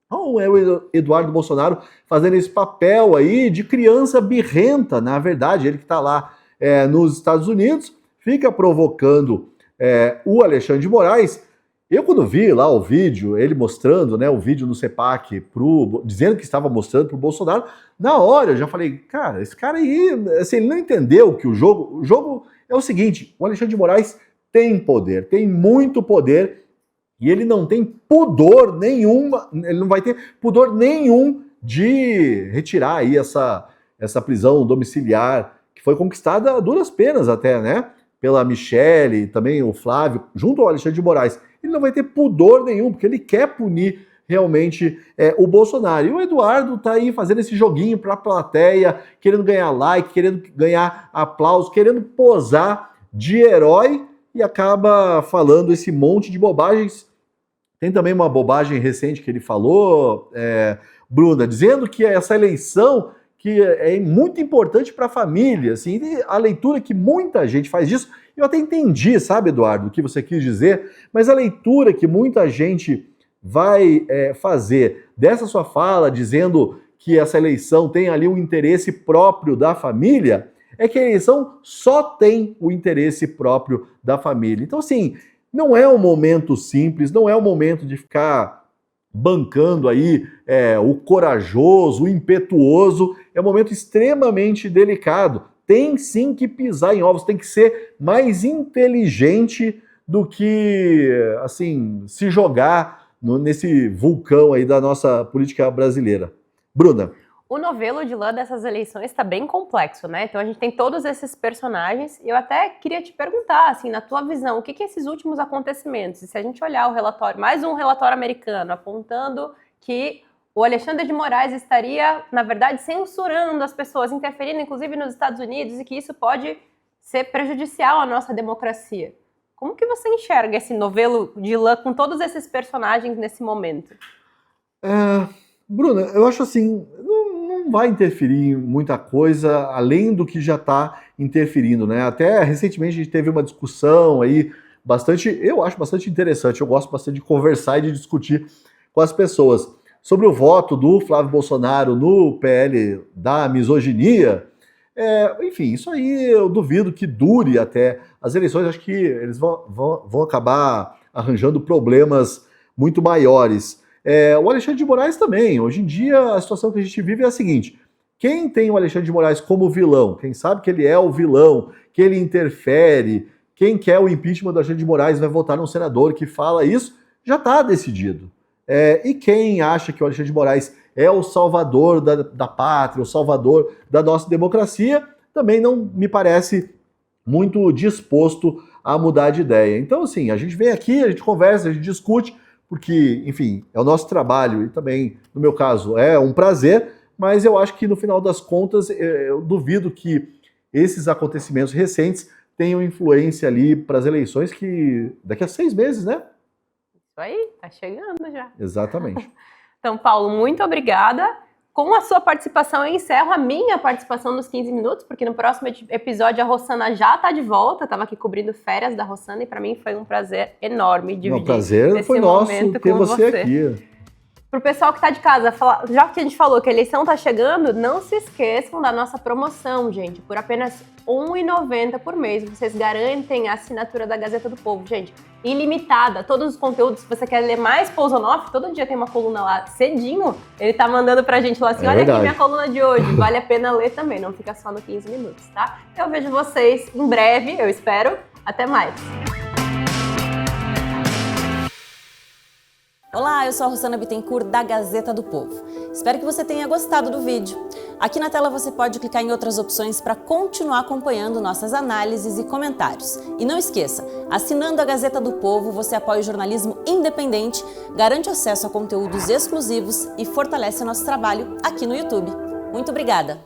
Então é o Eduardo Bolsonaro fazendo esse papel aí de criança birrenta, na verdade, ele que está lá nos Estados Unidos, fica provocando o Alexandre de Moraes. Eu, quando vi lá o vídeo, ele mostrando, né, o vídeo no CEPAC, dizendo que estava mostrando para o Bolsonaro, na hora eu já falei, cara, esse cara aí, assim, ele não entendeu que o jogo é o seguinte, o Alexandre de Moraes tem poder, tem muito poder, e ele não tem pudor nenhum, ele não vai ter pudor nenhum de retirar aí essa prisão domiciliar, que foi conquistada a duras penas até, né? pela Michele, também o Flávio, junto ao Alexandre de Moraes, ele não vai ter pudor nenhum, porque ele quer punir realmente o Bolsonaro. E o Eduardo tá aí fazendo esse joguinho para a plateia, querendo ganhar like, querendo ganhar aplauso, querendo posar de herói e acaba falando esse monte de bobagens. Tem também uma bobagem recente que ele falou, Bruna, dizendo que essa eleição que é muito importante para a família, assim, a leitura que muita gente faz disso, eu até entendi, sabe, Eduardo, o que você quis dizer, mas a leitura que muita gente vai fazer dessa sua fala, dizendo que essa eleição tem ali um interesse próprio da família, é que a eleição só tem o interesse próprio da família. Então, assim, não é um momento simples, não é um momento de ficar bancando aí o corajoso, o impetuoso, é um momento extremamente delicado. Tem sim que pisar em ovos, tem que ser mais inteligente do que, assim, se jogar nesse vulcão aí da nossa política brasileira. Bruna. O novelo de lã dessas eleições está bem complexo, né? Então a gente tem todos esses personagens e eu até queria te perguntar, assim, na tua visão, o que esses últimos acontecimentos, e se a gente olhar o relatório, mais um relatório americano apontando que o Alexandre de Moraes estaria, na verdade, censurando as pessoas, interferindo inclusive nos Estados Unidos e que isso pode ser prejudicial à nossa democracia. Como que você enxerga esse novelo de lã com todos esses personagens nesse momento? Bruna, eu acho assim, não vai interferir em muita coisa além do que já está interferindo, né? Até recentemente a gente teve uma discussão aí eu acho bastante interessante, eu gosto bastante de conversar e de discutir com as pessoas sobre o voto do Flávio Bolsonaro no PL da misoginia. Enfim, isso aí eu duvido que dure até as eleições, acho que eles vão acabar arranjando problemas muito maiores. O Alexandre de Moraes também. Hoje em dia, a situação que a gente vive é a seguinte: quem tem o Alexandre de Moraes como vilão, quem sabe que ele é o vilão, que ele interfere, quem quer o impeachment do Alexandre de Moraes vai votar num senador que fala isso, já está decidido. E quem acha que o Alexandre de Moraes é o salvador da pátria, o salvador da nossa democracia, também não me parece muito disposto a mudar de ideia. Então, assim, a gente vem aqui, a gente conversa, a gente discute, porque, enfim, é o nosso trabalho e também, no meu caso, é um prazer, mas eu acho que, no final das contas, eu duvido que esses acontecimentos recentes tenham influência ali para as eleições que daqui a 6 meses, né? Isso aí, tá chegando já. Exatamente. Então, Paulo, muito obrigada. Com a sua participação, eu encerro a minha participação nos 15 minutos, porque no próximo episódio a Rossana já está de volta. Estava aqui cobrindo férias da Rossana e para mim foi um prazer enorme dividir prazer foi nosso ter você aqui. Para o pessoal que está de casa, já que a gente falou que a eleição está chegando, não se esqueçam da nossa promoção, gente. Por apenas R$ 1,90 por mês, vocês garantem a assinatura da Gazeta do Povo, gente. Ilimitada, todos os conteúdos. Se você quer ler mais Pousonoff, todo dia tem uma coluna lá cedinho. Ele tá mandando pra gente lá assim, olha aqui minha coluna de hoje, vale a pena ler também, não fica só no 15 minutos, tá? Eu vejo vocês em breve, eu espero. Até mais! Olá, eu sou a Rossana Bittencourt da Gazeta do Povo. Espero que você tenha gostado do vídeo. Aqui na tela você pode clicar em outras opções para continuar acompanhando nossas análises e comentários. E não esqueça, assinando a Gazeta do Povo, você apoia o jornalismo independente, garante acesso a conteúdos exclusivos e fortalece nosso trabalho aqui no YouTube. Muito obrigada!